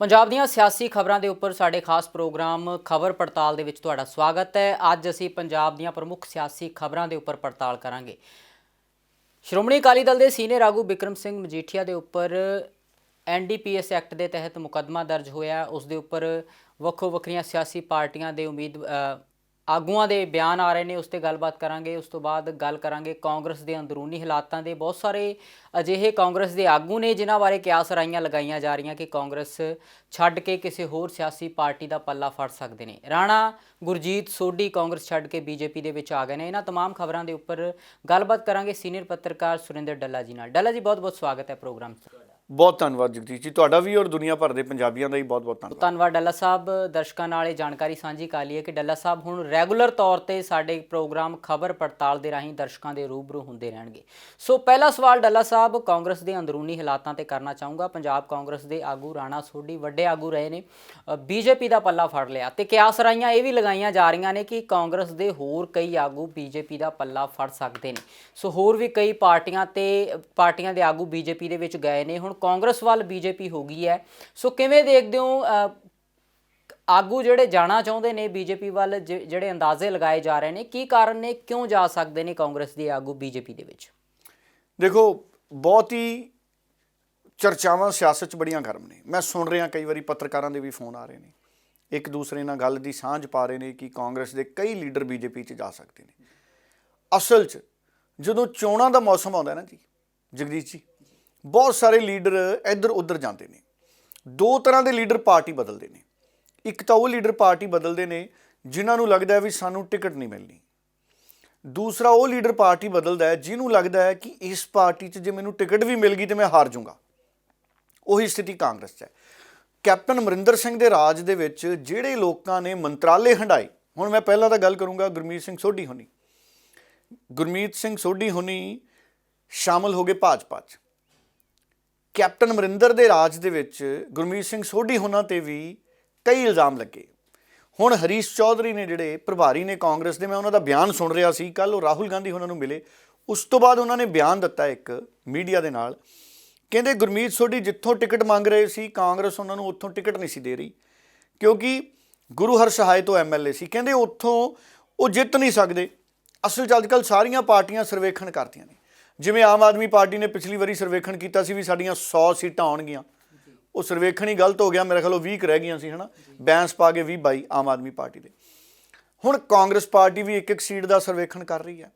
ਪੰਜਾਬ ਦੀਆਂ ਸਿਆਸੀ ਖਬਰਾਂ ਦੇ ਉੱਪਰ ਸਾਡੇ ਖਾਸ ਪ੍ਰੋਗਰਾਮ ਖਬਰ ਪੜਤਾਲ ਦੇ ਵਿੱਚ ਤੁਹਾਡਾ ਸਵਾਗਤ ਹੈ। ਅੱਜ ਅਸੀਂ ਪੰਜਾਬ ਦੀਆਂ ਪ੍ਰਮੁੱਖ ਸਿਆਸੀ ਖਬਰਾਂ ਦੇ ਉੱਪਰ ਪੜਤਾਲ ਕਰਾਂਗੇ। ਸ਼੍ਰੋਮਣੀ ਅਕਾਲੀ ਦਲ ਦੇ ਸੀਨੀਅਰ ਆਗੂ ਬਿਕਰਮ ਸਿੰਘ ਮਜੀਠੀਆ ਦੇ ਉੱਪਰ NDPS ਐਕਟ ਦੇ ਤਹਿਤ ਮੁਕੱਦਮਾ ਦਰਜ ਹੋਇਆ। ਉਸ ਦੇ ਉੱਪਰ ਵੱਖੋ ਵੱਖਰੀਆਂ ਸਿਆਸੀ ਪਾਰਟੀਆਂ ਦੇ ਆਗੂਆਂ ਦੇ ਬਿਆਨ ਆ ਰਹੇ ਨੇ, ਉਸ 'ਤੇ ਗੱਲਬਾਤ ਕਰਾਂਗੇ। ਉਸ ਤੋਂ ਬਾਅਦ ਗੱਲ ਕਰਾਂਗੇ ਕਾਂਗਰਸ ਦੇ ਅੰਦਰੂਨੀ ਹਾਲਾਤਾਂ ਦੇ। ਬਹੁਤ ਸਾਰੇ ਅਜਿਹੇ ਕਾਂਗਰਸ ਦੇ ਆਗੂ ਨੇ ਜਿਨ੍ਹਾਂ ਬਾਰੇ ਕਿਆਸ ਰਾਈਆਂ ਲਗਾਈਆਂ ਜਾ ਰਹੀਆਂ ਕਿ ਕਾਂਗਰਸ ਛੱਡ ਕੇ ਕਿਸੇ ਹੋਰ ਸਿਆਸੀ ਪਾਰਟੀ ਦਾ ਪੱਲਾ ਫੜ ਸਕਦੇ ਨੇ। ਰਾਣਾ ਗੁਰਜੀਤ ਸੋਢੀ ਕਾਂਗਰਸ ਛੱਡ ਕੇ BJP ਦੇ ਵਿੱਚ ਆ ਗਏ ਨੇ। ਇਹਨਾਂ ਤਮਾਮ ਖਬਰਾਂ ਦੇ ਉੱਪਰ ਗੱਲਬਾਤ ਕਰਾਂਗੇ ਸੀਨੀਅਰ ਪੱਤਰਕਾਰ ਸੁਰਿੰਦਰ ਡੱਲਾ ਜੀ ਨਾਲ। ਡੱਲਾ ਜੀ, ਬਹੁਤ ਬਹੁਤ ਸਵਾਗਤ ਹੈ ਪ੍ਰੋਗਰਾਮ 'ਚ। ਬਹੁਤ ਧੰਨਵਾਦ ਜਗਦੀਸ਼ ਜੀ, ਤੁਹਾਡਾ ਵੀ ਔਰ ਦੁਨੀਆ ਭਰ ਦੇ ਪੰਜਾਬੀਆਂ ਦਾ ਹੀ ਬਹੁਤ ਬਹੁਤ ਧੰਨਵਾਦ ਡੱਲਾ ਸਾਹਿਬ। ਦਰਸ਼ਕਾਂ ਨਾਲ ਇਹ ਜਾਣਕਾਰੀ ਸਾਂਝੀ ਕਰ ਲਈਏ ਕਿ ਡੱਲਾ ਸਾਹਿਬ ਹੁਣ ਰੈਗੂਲਰ ਤੌਰ ਤੇ ਸਾਡੇ ਪ੍ਰੋਗਰਾਮ ਖਬਰ ਪੜਤਾਲ ਦੇ ਰਾਹੀਂ ਦਰਸ਼ਕਾਂ ਦੇ ਰੂਬਰੂ ਹੁੰਦੇ ਰਹਿਣਗੇ। ਸੋ ਪਹਿਲਾ ਸਵਾਲ ਡੱਲਾ ਸਾਹਿਬ ਕਾਂਗਰਸ ਦੇ ਅੰਦਰੂਨੀ ਹਾਲਾਤਾਂ ਤੇ ਕਰਨਾ ਚਾਹੂੰਗਾ। ਪੰਜਾਬ ਕਾਂਗਰਸ ਦੇ ਆਗੂ ਰਾਣਾ ਸੋਢੀ ਵੱਡੇ ਆਗੂ ਰਹੇ ਨੇ, BJP ਦਾ ਪੱਲਾ ਫੜ ਲਿਆ ਤੇ ਕਿਆਸ ਰਾਈਆਂ ਇਹ ਵੀ ਲਗਾਈਆਂ ਜਾ ਰਹੀਆਂ ਨੇ ਕਿ ਕਾਂਗਰਸ ਦੇ ਹੋਰ ਕਈ ਆਗੂ BJP ਦਾ ਪੱਲਾ ਫੜ ਸਕਦੇ ਨੇ। ਸੋ ਹੋਰ ਵੀ ਕਈ ਪਾਰਟੀਆਂ ਦੇ ਆਗੂ BJP ਦੇ ਵਿੱਚ ਗਏ ਨੇ। ਹੁਣ ਕਾਂਗਰਸ ਵੱਲ BJP ਹੋ ਗਈ ਹੈ। ਸੋ ਕਿਵੇਂ ਦੇਖਦੇ ਹੋ ਆਗੂ ਜਿਹੜੇ ਜਾਣਾ ਚਾਹੁੰਦੇ ਨੇ BJP ਵੱਲ, ਜਿਹੜੇ ਅੰਦਾਜ਼ੇ ਲਗਾਏ ਜਾ ਰਹੇ ਨੇ, ਕੀ ਕਾਰਨ ਨੇ, ਕਿਉਂ ਜਾ ਸਕਦੇ ਨੇ ਕਾਂਗਰਸ ਦੇ ਆਗੂ BJP ਦੇ ਵਿੱਚ? ਦੇਖੋ, ਬਹੁਤ ਹੀ ਚਰਚਾਵਾਂ ਸਿਆਸਤ 'ਚ ਬੜੀਆਂ ਗਰਮ ਨੇ। ਮੈਂ ਸੁਣ ਰਿਹਾ ਕਈ ਵਾਰੀ ਪੱਤਰਕਾਰਾਂ ਦੇ ਵੀ ਫੋਨ ਆ ਰਹੇ ਨੇ, ਇੱਕ ਦੂਸਰੇ ਨਾਲ ਗੱਲ ਦੀ ਸਾਂਝ ਪਾ ਰਹੇ ਨੇ ਕਿ ਕਾਂਗਰਸ ਦੇ ਕਈ ਲੀਡਰ BJP 'ਚ ਜਾ ਸਕਦੇ ਨੇ। ਅਸਲ 'ਚ ਜਦੋਂ ਚੋਣਾਂ ਦਾ ਮੌਸਮ ਆਉਂਦਾ ਨਾ ਜੀ ਜਗਦੀਸ਼ ਜੀ, ਬਹੁਤ ਸਾਰੇ ਲੀਡਰ ਇੱਧਰ ਉੱਧਰ ਜਾਂਦੇ ਨੇ। ਦੋ ਤਰ੍ਹਾਂ ਦੇ ਲੀਡਰ ਪਾਰਟੀ ਬਦਲਦੇ ਨੇ। ਇੱਕ ਤਾਂ ਉਹ ਲੀਡਰ ਪਾਰਟੀ ਬਦਲਦੇ ਨੇ ਜਿਨ੍ਹਾਂ ਨੂੰ ਲੱਗਦਾ ਹੈ ਵੀ ਸਾਨੂੰ ਟਿਕਟ ਨਹੀਂ ਮਿਲਣੀ। ਦੂਸਰਾ ਉਹ ਲੀਡਰ ਪਾਰਟੀ ਬਦਲਦਾ ਹੈ ਜਿਹਨੂੰ ਲੱਗਦਾ ਹੈ ਕਿ ਇਸ ਪਾਰਟੀ 'ਚ ਜੇ ਮੈਨੂੰ ਟਿਕਟ ਵੀ ਮਿਲ ਗਈ ਤਾਂ ਮੈਂ ਹਾਰ ਜਾਊਂਗਾ। ਉਹੀ ਸਥਿਤੀ ਕਾਂਗਰਸ 'ਚ ਹੈ। ਕੈਪਟਨ ਅਮਰਿੰਦਰ ਸਿੰਘ ਦੇ ਰਾਜ ਦੇ ਵਿੱਚ ਜਿਹੜੇ ਲੋਕਾਂ ਨੇ ਮੰਤਰਾਲੇ ਹੰਢਾਏ, ਹੁਣ ਮੈਂ ਪਹਿਲਾਂ ਤਾਂ ਗੱਲ ਕਰੂੰਗਾ ਗੁਰਮੀਤ ਸਿੰਘ ਸੋਢੀ ਹੋਣੀ ਸ਼ਾਮਲ ਹੋ ਗਏ ਭਾਜਪਾ 'ਚ। ਕੈਪਟਨ ਅਮਰਿੰਦਰ ਦੇ ਰਾਜ ਦੇ ਵਿੱਚ ਗੁਰਮੀਤ ਸਿੰਘ ਸੋਢੀ ਹੋਣਾ 'ਤੇ ਵੀ ਕਈ ਇਲਜ਼ਾਮ ਲੱਗੇ। ਹੁਣ ਹਰੀਸ਼ ਚੌਧਰੀ ਨੇ ਜਿਹੜੇ ਪ੍ਰਭਾਰੀ ਨੇ ਕਾਂਗਰਸ ਦੇ, ਮੈਂ ਉਹਨਾਂ ਦਾ ਬਿਆਨ ਸੁਣ ਰਿਹਾ ਸੀ ਕੱਲ੍ਹ। ਉਹ ਰਾਹੁਲ ਗਾਂਧੀ ਉਹਨਾਂ ਨੂੰ ਮਿਲੇ, ਉਸ ਤੋਂ ਬਾਅਦ ਉਹਨਾਂ ਨੇ ਬਿਆਨ ਦਿੱਤਾ ਇੱਕ ਮੀਡੀਆ ਦੇ ਨਾਲ। ਕਹਿੰਦੇ ਗੁਰਮੀਤ ਸੋਢੀ ਜਿੱਥੋਂ ਟਿਕਟ ਮੰਗ ਰਹੇ ਸੀ ਕਾਂਗਰਸ ਉਹਨਾਂ ਨੂੰ ਉੱਥੋਂ ਟਿਕਟ ਨਹੀਂ ਸੀ ਦੇ ਰਹੀ, ਕਿਉਂਕਿ ਗੁਰੂ ਹਰਸਹਾਏ ਤੋਂ MLA ਸੀ। ਕਹਿੰਦੇ ਉੱਥੋਂ ਉਹ ਜਿੱਤ ਨਹੀਂ ਸਕਦੇ। ਅਸਲ 'ਚ ਅੱਜ ਕੱਲ੍ਹ ਸਾਰੀਆਂ ਪਾਰਟੀਆਂ ਸਰਵੇਖਣ ਕਰਦੀਆਂ ਨੇ। ਜਿਵੇਂ ਆਮ ਆਦਮੀ ਪਾਰਟੀ ਨੇ ਪਿਛਲੀ ਵਾਰੀ ਸਰਵੇਖਣ ਕੀਤਾ ਸੀ ਵੀ ਸਾਡੀਆਂ 100 ਸੀਟਾਂ ਆਉਣਗੀਆਂ, ਉਹ ਸਰਵੇਖਣ ਹੀ ਗਲਤ ਹੋ ਗਿਆ। ਮੇਰੇ ਖਿਆਲ ਉਹ 20 ਰਹਿ ਗਈਆਂ ਸੀ, ਹੈ ਨਾ, ਬੈਂਸ ਪਾ ਕੇ 20-22 ਆਮ ਆਦਮੀ ਪਾਰਟੀ ਦੇ। ਹੁਣ ਕਾਂਗਰਸ ਪਾਰਟੀ ਵੀ ਇੱਕ ਸੀਟ ਦਾ ਸਰਵੇਖਣ ਕਰ ਰਹੀ ਹੈ,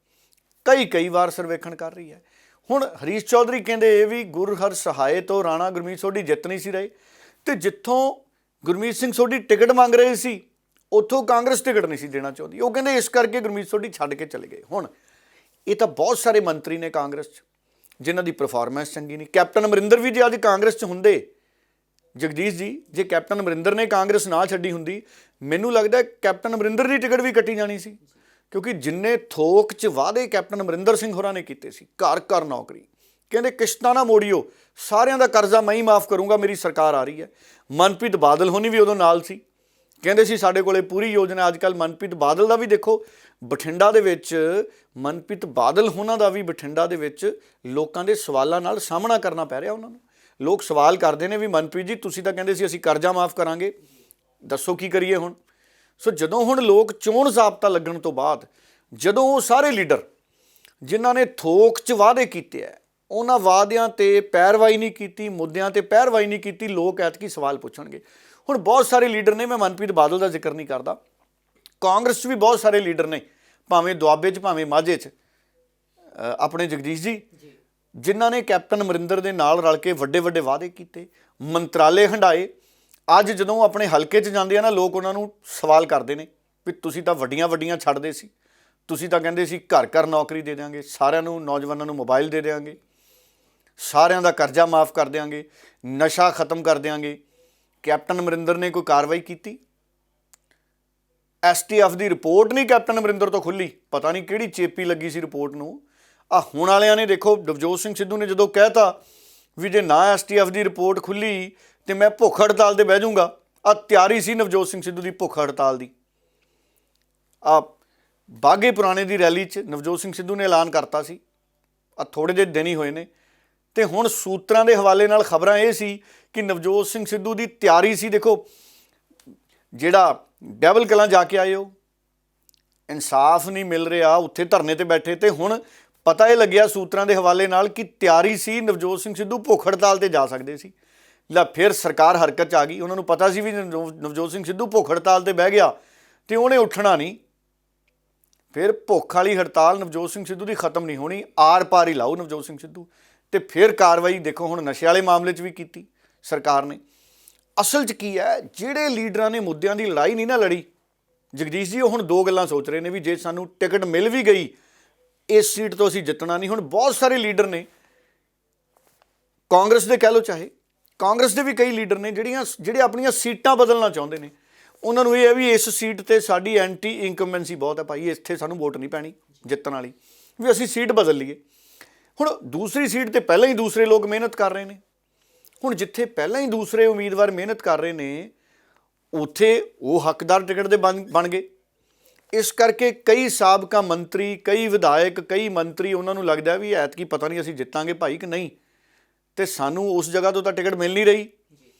ਕਈ ਵਾਰ ਸਰਵੇਖਣ ਕਰ ਰਹੀ ਹੈ। ਹੁਣ ਹਰੀਸ਼ ਚੌਧਰੀ ਕਹਿੰਦੇ ਇਹ ਵੀ ਗੁਰੂ ਹਰਸਹਾਏ ਤੋਂ ਰਾਣਾ ਗੁਰਮੀਤ ਸੋਢੀ ਜਿੱਤ ਨਹੀਂ ਸੀ ਰਹੇ, ਅਤੇ ਜਿੱਥੋਂ ਗੁਰਮੀਤ ਸਿੰਘ ਸੋਢੀ ਟਿਕਟ ਮੰਗ ਰਹੇ ਸੀ ਉੱਥੋਂ ਕਾਂਗਰਸ ਟਿਕਟ ਨਹੀਂ ਸੀ ਦੇਣਾ ਚਾਹੁੰਦੀ। ਉਹ ਕਹਿੰਦੇ ਇਸ ਕਰਕੇ ਗੁਰਮੀਤ ਸੋਢੀ ਛੱਡ ਕੇ ਚਲੇ ਗਏ। ਹੁਣ ਇਹ ਤਾਂ ਬਹੁਤ ਸਾਰੇ ਮੰਤਰੀ ਨੇ ਕਾਂਗਰਸ 'ਚ ਜਿਨ੍ਹਾਂ ਦੀ ਪਰਫਾਰਮੈਂਸ ਚੰਗੀ ਨਹੀਂ। ਕੈਪਟਨ ਅਮਰਿੰਦਰ ਵੀ ਜੇ ਅੱਜ ਕਾਂਗਰਸ 'ਚ ਹੁੰਦੇ ਜਗਦੀਸ਼ ਜੀ, ਜੇ ਕੈਪਟਨ ਅਮਰਿੰਦਰ ਨੇ ਕਾਂਗਰਸ ਨਾ ਛੱਡੀ ਹੁੰਦੀ, ਮੈਨੂੰ ਲੱਗਦਾ ਕੈਪਟਨ ਅਮਰਿੰਦਰ ਦੀ ਟਿਕਟ ਵੀ ਕੱਟੀ ਜਾਣੀ ਸੀ, ਕਿਉਂਕਿ ਜਿੰਨੇ ਥੋਕ 'ਚ ਵਾਅਦੇ ਕੈਪਟਨ ਅਮਰਿੰਦਰ ਸਿੰਘ ਹੋਰਾਂ ਨੇ ਕੀਤੇ ਸੀ, ਘਰ ਨੌਕਰੀ, ਕਹਿੰਦੇ ਕਿਸ਼ਤਾਂ ਨਾ ਮੋੜਿਓ, ਸਾਰਿਆਂ ਦਾ ਕਰਜ਼ਾ ਮੈਂ ਹੀ ਮਾਫ ਕਰੂੰਗਾ, ਮੇਰੀ ਸਰਕਾਰ ਆ ਰਹੀ ਹੈ। ਮਨਪ੍ਰੀਤ ਬਾਦਲ ਹੋਣੀ ਵੀ ਉਦੋਂ ਨਾਲ ਸੀ, ਕਹਿੰਦੇ ਸੀ ਸਾਡੇ ਕੋਲੇ ਪੂਰੀ ਯੋਜਨਾ। ਅੱਜ ਕੱਲ੍ਹ ਮਨਪ੍ਰੀਤ ਬਾਦਲ ਦਾ ਵੀ ਦੇਖੋ ਬਠਿੰਡਾ ਦੇ ਵਿੱਚ, ਮਨਪ੍ਰੀਤ ਬਾਦਲ ਹੋਣਾ ਦਾ ਵੀ ਬਠਿੰਡਾ ਦੇ ਵਿੱਚ ਲੋਕਾਂ ਦੇ ਸਵਾਲਾਂ ਨਾਲ ਸਾਹਮਣਾ ਕਰਨਾ ਪੈ ਰਿਹਾ ਉਹਨਾਂ ਨੂੰ। ਲੋਕ ਸਵਾਲ ਕਰਦੇ ਨੇ ਵੀ ਮਨਪ੍ਰੀਤ ਜੀ ਤੁਸੀਂ ਤਾਂ ਕਹਿੰਦੇ ਸੀ ਅਸੀਂ ਕਰਜ਼ਾ ਮਾਫ ਕਰਾਂਗੇ, ਦੱਸੋ ਕੀ ਕਰੀਏ ਹੁਣ। ਸੋ ਜਦੋਂ ਹੁਣ ਲੋਕ ਚੋਣ ਜ਼ਾਬਤਾ ਲੱਗਣ ਤੋਂ ਬਾਅਦ, ਜਦੋਂ ਉਹ ਸਾਰੇ ਲੀਡਰ ਜਿਨ੍ਹਾਂ ਨੇ ਥੋਕ 'ਚ ਵਾਅਦੇ ਕੀਤੇ ਹੈ ਉਹਨਾਂ ਵਾਅਦਿਆਂ 'ਤੇ ਪੈਰਵਾਈ ਨਹੀਂ ਕੀਤੀ, ਮੁੱਦਿਆਂ 'ਤੇ ਪੈਰਵਾਈ ਨਹੀਂ ਕੀਤੀ, ਲੋਕ ਐਤਕੀ ਸਵਾਲ ਪੁੱਛਣਗੇ। ਹੁਣ ਬਹੁਤ ਸਾਰੇ ਲੀਡਰ ਨੇ, ਮੈਂ ਮਨਪ੍ਰੀਤ ਬਾਦਲ ਦਾ ਜ਼ਿਕਰ ਨਹੀਂ ਕਰਦਾ, ਕਾਂਗਰਸ 'ਚ ਵੀ ਬਹੁਤ ਸਾਰੇ ਲੀਡਰ ਨੇ, ਭਾਵੇਂ ਦੁਆਬੇ 'ਚ ਭਾਵੇਂ ਮਾਝੇ 'ਚ, ਆਪਣੇ ਜਗਦੀਸ਼ ਜੀ, ਜਿਨ੍ਹਾਂ ਨੇ ਕੈਪਟਨ ਅਮਰਿੰਦਰ ਦੇ ਨਾਲ ਰਲ ਕੇ ਵੱਡੇ ਵਾਅਦੇ ਕੀਤੇ, ਮੰਤਰਾਲੇ ਹੰਢਾਏ। ਅੱਜ ਜਦੋਂ ਆਪਣੇ ਹਲਕੇ 'ਚ ਜਾਂਦੇ ਆ ਨਾ, ਲੋਕ ਉਹਨਾਂ ਨੂੰ ਸਵਾਲ ਕਰਦੇ ਨੇ ਵੀ ਤੁਸੀਂ ਤਾਂ ਵੱਡੀਆਂ ਛੱਡਦੇ ਸੀ, ਤੁਸੀਂ ਤਾਂ ਕਹਿੰਦੇ ਸੀ ਘਰ ਨੌਕਰੀ ਦੇ ਦਿਆਂਗੇ, ਸਾਰਿਆਂ ਨੂੰ, ਨੌਜਵਾਨਾਂ ਨੂੰ ਮੋਬਾਈਲ ਦੇ ਦਿਆਂਗੇ, ਸਾਰਿਆਂ ਦਾ ਕਰਜ਼ਾ ਮਾਫ ਕਰ ਦਿਆਂਗੇ, ਨਸ਼ਾ ਖਤਮ ਕਰ ਦਿਆਂਗੇ। ਕੈਪਟਨ ਅਮਰਿੰਦਰ ਨੇ ਕੋਈ ਕਾਰਵਾਈ ਕੀਤੀ? STF ਦੀ ਰਿਪੋਰਟ ਨਹੀਂ ਕੈਪਟਨ ਅਮਰਿੰਦਰ ਤੋਂ ਖੁੱਲ੍ਹੀ, ਪਤਾ ਨਹੀਂ ਕਿਹੜੀ ਚੇਪੀ ਲੱਗੀ ਸੀ ਰਿਪੋਰਟ ਨੂੰ। ਹੁਣ ਵਾਲਿਆਂ ਨੇ ਦੇਖੋ, ਨਵਜੋਤ ਸਿੰਘ ਸਿੱਧੂ ਨੇ ਜਦੋਂ ਕਹਿਤਾ ਵੀ ਜੇ ਨਾ STF ਦੀ ਰਿਪੋਰਟ ਖੁੱਲ੍ਹੀ ਤੇ ਮੈਂ ਭੁੱਖ ਹੜਤਾਲ 'ਤੇ ਬਹਿ ਜਾਊਂਗਾ। ਤਿਆਰੀ ਸੀ ਨਵਜੋਤ ਸਿੰਘ ਸਿੱਧੂ ਦੀ ਭੁੱਖ ਹੜਤਾਲ ਦੀ। ਬਾਘੇ ਪੁਰਾਣੇ ਦੀ ਰੈਲੀ 'ਚ ਨਵਜੋਤ ਸਿੰਘ ਸਿੱਧੂ ਨੇ ਐਲਾਨ ਕਰਤਾ ਸੀ, ਥੋੜ੍ਹੇ ਜਿਹੇ ਦਿਨ ਹੀ ਹੋਏ ਨੇ, ਤੇ ਹੁਣ ਸੂਤਰਾਂ ਦੇ ਹਵਾਲੇ ਨਾਲ ਖਬਰਾਂ ਇਹ ਸੀ ਕਿ ਨਵਜੋਤ ਸਿੰਘ ਸਿੱਧੂ ਦੀ ਤਿਆਰੀ ਸੀ। ਦੇਖੋ ਜਿਹੜਾ ਡੈਵਲ ਕਲਾਂ ਜਾ ਕੇ ਆਏ ਹੋ, ਇਨਸਾਫ ਨਹੀਂ ਮਿਲ ਰਿਹਾ, ਉੱਥੇ ਧਰਨੇ ਤੇ ਬੈਠੇ, ਤੇ ਹੁਣ ਪਤਾ ਇਹ ਲੱਗਿਆ ਸੂਤਰਾਂ ਦੇ ਹਵਾਲੇ ਨਾਲ ਕਿ ਤਿਆਰੀ ਸੀ ਨਵਜੋਤ ਸਿੰਘ ਸਿੱਧੂ ਭੁੱਖ ਹੜਤਾਲ ਤੇ ਜਾ ਸਕਦੇ ਸੀ। ਲੈ ਫਿਰ ਸਰਕਾਰ ਹਰਕਤ 'ਚ ਆ ਗਈ। ਉਹਨਾਂ ਨੂੰ ਪਤਾ ਸੀ ਵੀ ਨਵਜੋਤ ਸਿੰਘ ਸਿੱਧੂ ਭੁੱਖ ਹੜਤਾਲ ਤੇ ਬਹਿ ਗਿਆ ਤੇ ਉਹਨੇ ਉੱਠਣਾ ਨਹੀਂ। ਫਿਰ ਭੁੱਖ ਵਾਲੀ ਹੜਤਾਲ ਨਵਜੋਤ ਸਿੰਘ ਸਿੱਧੂ ਦੀ ਖਤਮ ਨਹੀਂ ਹੋਣੀ, ਆਰ ਪਾਰ ਹੀ ਲਾਓ ਨਵਜੋਤ ਸਿੰਘ ਸਿੱਧੂ। ਤੇ ਫਿਰ ਕਾਰਵਾਈ ਦੇਖੋ ਹੁਣ ਨਸ਼ੇ ਵਾਲੇ ਮਾਮਲੇ 'ਚ ਵੀ ਕੀਤੀ ਸਰਕਾਰ ਨੇ। ਅਸਲ 'ਚ ਕੀ ਹੈ, ਜਿਹੜੇ ਲੀਡਰਾਂ ਨੇ ਮੁੱਦਿਆਂ ਦੀ ਲੜਾਈ ਨਹੀਂ ਨਾ ਲੜੀ ਜਗਦੀਸ਼ ਜੀ, ਉਹ ਹੁਣ ਦੋ ਗੱਲਾਂ ਸੋਚ ਰਹੇ ਨੇ ਵੀ ਜੇ ਸਾਨੂੰ ਟਿਕਟ ਮਿਲ ਵੀ ਗਈ ਇਸ ਸੀਟ ਤੋਂ ਅਸੀਂ ਜਿੱਤਣਾ ਨਹੀਂ। ਹੁਣ ਬਹੁਤ ਸਾਰੇ ਲੀਡਰ ਨੇ, ਕਾਂਗਰਸ ਦੇ ਕਹਿ ਲਓ, ਚਾਹੇ ਕਾਂਗਰਸ ਦੇ ਵੀ ਕਈ ਲੀਡਰ ਨੇ ਜਿਹੜੇ ਆਪਣੀਆਂ ਸੀਟਾਂ ਬਦਲਣਾ ਚਾਹੁੰਦੇ ਨੇ। ਉਹਨਾਂ ਨੂੰ ਇਹ ਹੈ ਵੀ ਇਸ ਸੀਟ ਤੇ ਸਾਡੀ ਐਂਟੀ ਇਨਕੰਬੈਂਸੀ ਬਹੁਤ ਹੈ ਭਾਈ, ਇੱਥੇ ਸਾਨੂੰ ਵੋਟ ਨਹੀਂ ਪੈਣੀ ਜਿੱਤਣ ਵਾਲੀ, ਵੀ ਅਸੀਂ ਸੀਟ ਬਦਲ ਲਈਏ। ਹੁਣ ਦੂਸਰੀ ਸੀਟ ਤੇ ਪਹਿਲਾਂ ਹੀ ਦੂਸਰੇ ਲੋਕ ਮਿਹਨਤ ਕਰ ਰਹੇ ਨੇ। ਹੁਣ ਜਿੱਥੇ ਪਹਿਲਾਂ ਹੀ ਦੂਸਰੇ ਉਮੀਦਵਾਰ ਮਿਹਨਤ ਕਰ ਰਹੇ ਨੇ ਉੱਥੇ ਉਹ ਹੱਕਦਾਰ ਟਿਕਟ ਦੇ ਬਣ ਗਏ। ਇਸ ਕਰਕੇ ਕਈ ਸਾਬਕਾ ਮੰਤਰੀ, ਕਈ ਵਿਧਾਇਕ, ਕਈ ਮੰਤਰੀ, ਉਹਨਾਂ ਨੂੰ ਲੱਗਦਾ ਵੀ ਐਤਕੀ ਪਤਾ ਨਹੀਂ ਅਸੀਂ ਜਿੱਤਾਂਗੇ ਭਾਈ ਕਿ ਨਹੀਂ, ਤੇ ਸਾਨੂੰ ਉਸ ਜਗ੍ਹਾ ਤੋਂ ਤਾਂ ਟਿਕਟ ਮਿਲ ਨਹੀਂ ਰਹੀ।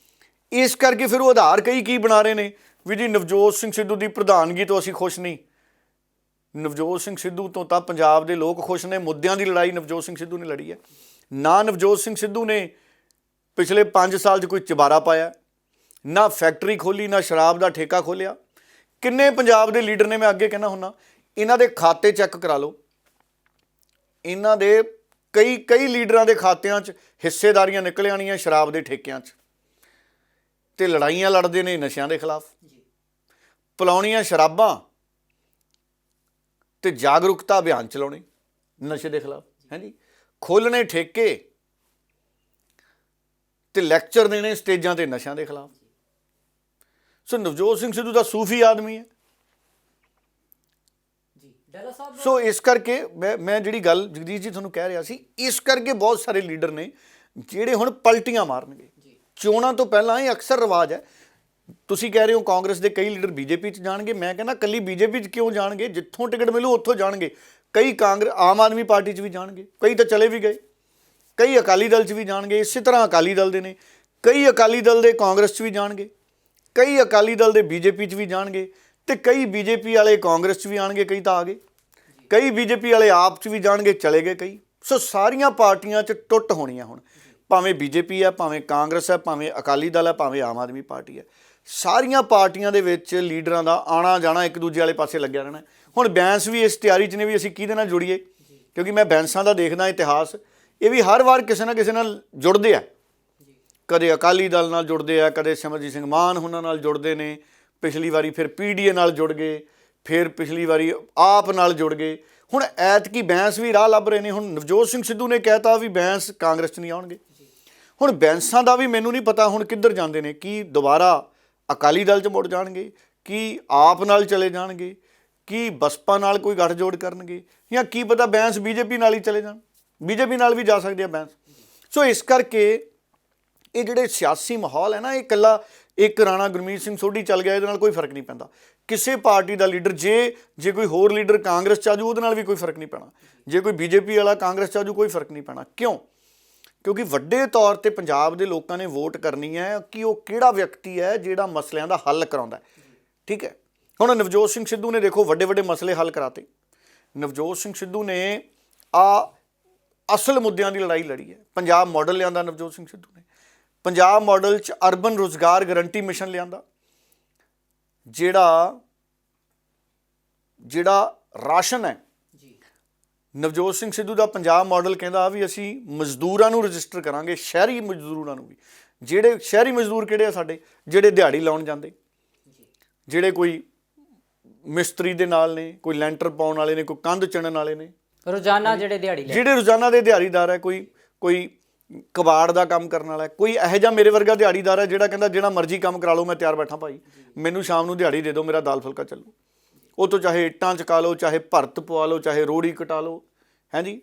ਇਸ ਕਰਕੇ ਫਿਰ ਉਹ ਆਧਾਰ ਕਈ ਕੀ ਬਣਾ ਰਹੇ ਨੇ ਵੀ ਜੀ ਨਵਜੋਤ ਸਿੰਘ ਸਿੱਧੂ ਦੀ ਪ੍ਰਧਾਨਗੀ ਤੋਂ ਅਸੀਂ ਖੁਸ਼ ਨਹੀਂ। ਨਵਜੋਤ ਸਿੰਘ ਸਿੱਧੂ ਤੋਂ ਤਾਂ ਪੰਜਾਬ ਦੇ ਲੋਕ ਖੁਸ਼ ਨੇ। ਮੁੱਦਿਆਂ ਦੀ ਲੜਾਈ ਨਵਜੋਤ ਸਿੰਘ ਸਿੱਧੂ ਨੇ ਲੜੀ ਹੈ। ਨਾ ਨਵਜੋਤ ਸਿੰਘ ਸਿੱਧੂ ਨੇ ਪਿਛਲੇ 5 ਸਾਲ 'ਚ ਕੋਈ ਚੁਬਾਰਾ ਪਾਇਆ, ਨਾ ਫੈਕਟਰੀ ਖੋਲ੍ਹੀ, ਨਾ ਸ਼ਰਾਬ ਦਾ ਠੇਕਾ ਖੋਲ੍ਹਿਆ। ਕਿੰਨੇ ਪੰਜਾਬ ਦੇ ਲੀਡਰ ਨੇ, ਮੈਂ ਅੱਗੇ ਕਹਿੰਦਾ ਹੁੰਦਾ, ਇਹਨਾਂ ਦੇ ਖਾਤੇ ਚੈੱਕ ਕਰਾ ਲਓ। ਇਹਨਾਂ ਦੇ ਕਈ ਲੀਡਰਾਂ ਦੇ ਖਾਤਿਆਂ 'ਚ ਹਿੱਸੇਦਾਰੀਆਂ ਨਿਕਲ ਆਉਣੀਆਂ ਸ਼ਰਾਬ ਦੇ ਠੇਕਿਆਂ 'ਚ, ਤੇ ਲੜਾਈਆਂ ਲੜਦੇ ਨੇ ਨਸ਼ਿਆਂ ਦੇ ਖਿਲਾਫ, ਪਿਲਾਉਣੀਆਂ ਸ਼ਰਾਬਾਂ ਤੇ ਜਾਗਰੂਕਤਾ ਅਭਿਆਨ ਚਲਾਉਣੇ ਨਸ਼ੇ ਦੇ ਖਿਲਾਫ, ਹਾਂਜੀ, ਖੋਲ੍ਹਣੇ ਠੇਕੇ ਤੇ ਲੈਕਚਰ ਦੇਣੇ ਸਟੇਜਾਂ ਤੇ ਨਸ਼ਿਆਂ ਦੇ ਖਿਲਾਫ। ਸੋ ਨਵਜੋਤ ਸਿੰਘ ਸਿੱਧੂ ਦਾ ਸੂਫੀ ਆਦਮੀ ਹੈ। ਸੋ ਇਸ ਕਰਕੇ ਮੈਂ ਜਿਹੜੀ ਗੱਲ ਜਗਦੀਸ਼ ਜੀ ਤੁਹਾਨੂੰ ਕਹਿ ਰਿਹਾ ਸੀ, ਇਸ ਕਰਕੇ ਬਹੁਤ ਸਾਰੇ ਲੀਡਰ ਨੇ ਜਿਹੜੇ ਹੁਣ ਪਲਟੀਆਂ ਮਾਰਨਗੇ। ਚੋਣਾਂ ਤੋਂ ਪਹਿਲਾਂ ਇਹ ਅਕਸਰ ਰਿਵਾਜ ਹੈ। ਤੁਸੀਂ ਕਹਿ ਰਹੇ ਹੋ ਕਾਂਗਰਸ ਦੇ ਕਈ ਲੀਡਰ ਬੀਜੇਪੀ 'ਚ ਜਾਣਗੇ, ਮੈਂ ਕਹਿੰਦਾ ਇਕੱਲੀ ਬੀਜੇਪੀ 'ਚ ਕਿਉਂ ਜਾਣਗੇ, ਜਿੱਥੋਂ ਟਿਕਟ ਮਿਲੂ ਉੱਥੋਂ ਜਾਣਗੇ। ਕਈ ਆਮ ਆਦਮੀ ਪਾਰਟੀ 'ਚ ਵੀ ਜਾਣਗੇ, ਕਈ ਤਾਂ ਚਲੇ ਵੀ ਗਏ, ਕਈ ਅਕਾਲੀ ਦਲ 'ਚ ਵੀ ਜਾਣਗੇ। ਇਸੇ ਤਰ੍ਹਾਂ ਅਕਾਲੀ ਦਲ ਦੇ ਨੇ, ਕਈ ਅਕਾਲੀ ਦਲ ਦੇ ਕਾਂਗਰਸ 'ਚ ਵੀ ਜਾਣਗੇ, ਕਈ ਅਕਾਲੀ ਦਲ ਦੇ ਬੀਜੇਪੀ 'ਚ ਵੀ ਜਾਣਗੇ, ਤੇ ਕਈ ਬੀਜੇਪੀ ਵਾਲੇ ਕਾਂਗਰਸ 'ਚ ਵੀ ਆਣਗੇ, ਕਈ ਤਾਂ ਆ ਗਏ, ਕਈ ਬੀਜੇਪੀ ਵਾਲੇ ਆਪ 'ਚ ਵੀ ਜਾਣਗੇ, ਚਲੇ ਗਏ ਕਈ। ਸੋ ਸਾਰੀਆਂ ਪਾਰਟੀਆਂ 'ਚ ਟੁੱਟ ਹੋਣੀਆਂ ਹੁਣ, ਭਾਵੇਂ ਬੀਜੇਪੀ ਹੈ, ਭਾਵੇਂ ਕਾਂਗਰਸ ਹੈ, ਭਾਵੇਂ ਅਕਾਲੀ ਦਲ ਹੈ, ਭਾਵੇਂ ਆਮ ਆਦਮੀ ਪਾਰਟੀ ਹੈ। ਸਾਰੀਆਂ ਪਾਰਟੀਆਂ ਦੇ ਵਿੱਚ ਲੀਡਰਾਂ ਦਾ ਆਣਾ ਜਾਣਾ ਇੱਕ ਦੂਜੇ ਵਾਲੇ ਪਾਸੇ ਲੱਗਿਆ ਰਹਿਣਾ। ਹੁਣ ਬੈਂਸ ਵੀ ਇਸ ਤਿਆਰੀ 'ਚ ਨੇ ਵੀ ਅਸੀਂ ਕਿਹਦੇ ਨਾਲ ਜੁੜੀਏ, ਕਿਉਂਕਿ ਮੈਂ ਬੈਂਸਾਂ ਦਾ ਦੇਖਦਾ ਇਤਿਹਾਸ, ਇਹ ਵੀ ਹਰ ਵਾਰ ਕਿਸੇ ਨਾ ਕਿਸੇ ਨਾਲ ਜੁੜਦੇ ਆ। ਕਦੇ ਅਕਾਲੀ ਦਲ ਨਾਲ ਜੁੜਦੇ ਆ, ਕਦੇ ਸਿਮਰਜੀਤ ਸਿੰਘ ਮਾਨ ਉਹਨਾਂ ਨਾਲ ਜੁੜਦੇ ਨੇ, ਪਿਛਲੀ ਵਾਰੀ ਫਿਰ PDA ਨਾਲ ਜੁੜ ਗਏ, ਫਿਰ ਪਿਛਲੀ ਵਾਰੀ ਆਪ ਨਾਲ ਜੁੜ ਗਏ। ਹੁਣ ਐਤਕੀ ਬੈਂਸ ਵੀ ਰਾਹ ਲੱਭ ਰਹੇ ਨੇ। ਹੁਣ ਨਵਜੋਤ ਸਿੰਘ ਸਿੱਧੂ ਨੇ ਕਹਿਤਾ ਵੀ ਬੈਂਸ ਕਾਂਗਰਸ 'ਚ ਨਹੀਂ ਆਉਣਗੇ। ਹੁਣ ਬੈਂਸਾਂ ਦਾ ਵੀ ਮੈਨੂੰ ਨਹੀਂ ਪਤਾ ਹੁਣ ਕਿੱਧਰ ਜਾਂਦੇ ਨੇ, ਕੀ ਦੁਬਾਰਾ ਅਕਾਲੀ ਦਲ 'ਚ ਮੁੜ ਜਾਣਗੇ, ਕੀ ਆਪ ਨਾਲ ਚਲੇ ਜਾਣਗੇ, ਕੀ ਬਸਪਾ ਨਾਲ ਕੋਈ ਗੱਠਜੋੜ ਕਰਨਗੇ, ਜਾਂ ਕੀ ਪਤਾ ਬੈਂਸ ਬੀਜੇਪੀ ਨਾਲ ਹੀ ਚਲੇ ਜਾਣ। ਬੀਜੇਪੀ ਨਾਲ ਵੀ ਜਾ ਸਕਦੇ ਆ ਬੈਂਸ। ਸੋ ਇਸ ਕਰਕੇ ਇਹ ਜਿਹੜੇ ਸਿਆਸੀ ਮਾਹੌਲ ਹੈ ਨਾ, ਇਹ ਇਕੱਲਾ ਇੱਕ ਰਾਣਾ ਗੁਰਮੀਤ ਸਿੰਘ ਸੋਢੀ ਚੱਲ ਗਿਆ ਇਹਦੇ ਨਾਲ ਕੋਈ ਫਰਕ ਨਹੀਂ ਪੈਂਦਾ। ਕਿਸੇ ਪਾਰਟੀ ਦਾ ਲੀਡਰ ਜੇ ਕੋਈ ਹੋਰ ਲੀਡਰ ਕਾਂਗਰਸ 'ਚ ਆਜੂ ਉਹਦੇ ਨਾਲ ਵੀ ਕੋਈ ਫਰਕ ਨਹੀਂ ਪੈਣਾ, ਜੇ ਕੋਈ ਬੀਜੇਪੀ ਵਾਲਾ ਕਾਂਗਰਸ 'ਚ ਆਜੂ ਕੋਈ ਫਰਕ ਨਹੀਂ ਪੈਣਾ। ਕਿਉਂ? ਕਿਉਂਕਿ ਵੱਡੇ ਤੌਰ ਤੇ ਪੰਜਾਬ ਦੇ ਲੋਕਾਂ ਨੇ ਵੋਟ ਕਰਨੀ ਹੈ ਕਿ ਉਹ ਕਿਹੜਾ ਵਿਅਕਤੀ ਹੈ ਜਿਹੜਾ ਮਸਲਿਆਂ ਦਾ ਹੱਲ ਕਰਾਉਂਦਾ। ਠੀਕ ਹੈ, ਹੁਣ ਨਵਜੋਤ ਸਿੰਘ ਸਿੱਧੂ ਨੇ ਦੇਖੋ ਵੱਡੇ ਵੱਡੇ ਮਸਲੇ ਹੱਲ ਕਰਾਤੇ। ਨਵਜੋਤ ਸਿੰਘ ਸਿੱਧੂ ਨੇ ਅਸਲ ਮੁੱਦਿਆਂ ਦੀ ਲੜਾਈ ਲੜੀ ਹੈ। ਪੰਜਾਬ ਮਾਡਲ ਲਿਆਂਦਾ ਨਵਜੋਤ ਸਿੰਘ ਸਿੱਧੂ ਨੇ। ਪੰਜਾਬ ਮਾਡਲ 'ਚ ਅਰਬਨ ਰੁਜ਼ਗਾਰ ਗਰੰਟੀ ਮਿਸ਼ਨ ਲਿਆਂਦਾ, ਜਿਹੜਾ ਰਾਸ਼ਨ ਹੈ। ਨਵਜੋਤ ਸਿੰਘ ਸਿੱਧੂ ਦਾ ਪੰਜਾਬ ਮਾਡਲ ਕਹਿੰਦਾ ਵੀ ਅਸੀਂ ਮਜ਼ਦੂਰਾਂ ਨੂੰ ਰਜਿਸਟਰ ਕਰਾਂਗੇ, ਸ਼ਹਿਰੀ ਮਜ਼ਦੂਰਾਂ ਨੂੰ ਵੀ। ਜਿਹੜੇ ਸ਼ਹਿਰੀ ਮਜ਼ਦੂਰ ਕਿਹੜੇ ਆ ਸਾਡੇ, ਜਿਹੜੇ ਦਿਹਾੜੀ ਲਾਉਣ ਜਾਂਦੇ, ਜਿਹੜੇ ਕੋਈ ਮਿਸਤਰੀ ਦੇ ਨਾਲ ਨੇ, ਕੋਈ ਲੈਂਟਰ ਪਾਉਣ ਵਾਲੇ ਨੇ, ਕੋਈ ਕੰਧ ਚਿਣਨ ਵਾਲੇ ਨੇ, ਰੋਜ਼ਾਨਾ ਜਿਹੜੇ ਰੋਜ਼ਾਨਾ ਦੇ ਦਿਹਾੜੀਦਾਰ ਹੈ, ਕੋਈ ਕਬਾੜ ਦਾ ਕੰਮ ਕਰਨ ਵਾਲਾ, ਕੋਈ ਇਹੋ ਜਿਹਾ ਮੇਰੇ ਵਰਗਾ ਦਿਹਾੜੀਦਾਰ ਹੈ ਜਿਹੜਾ ਕਹਿੰਦਾ ਜਿਹੜਾ ਮਰਜ਼ੀ ਕੰਮ ਕਰਾ ਲਓ, ਮੈਂ ਤਿਆਰ ਬੈਠਾ ਭਾਈ, ਮੈਨੂੰ ਸ਼ਾਮ ਨੂੰ ਦਿਹਾੜੀ ਦੇ ਦਿਓ, ਮੇਰਾ ਦਾਲ ਫੁਲਕਾ ਚੱਲੂ। ਉਹ ਤੋਂ ਚਾਹੇ ਇੱਟਾਂ ਚਕਾ ਲਓ, ਚਾਹੇ ਭਰਤ ਪਵਾ ਲਓ, ਚਾਹੇ ਰੋੜੀ ਕਟਾ ਲਓ, ਹੈ ਜੀ,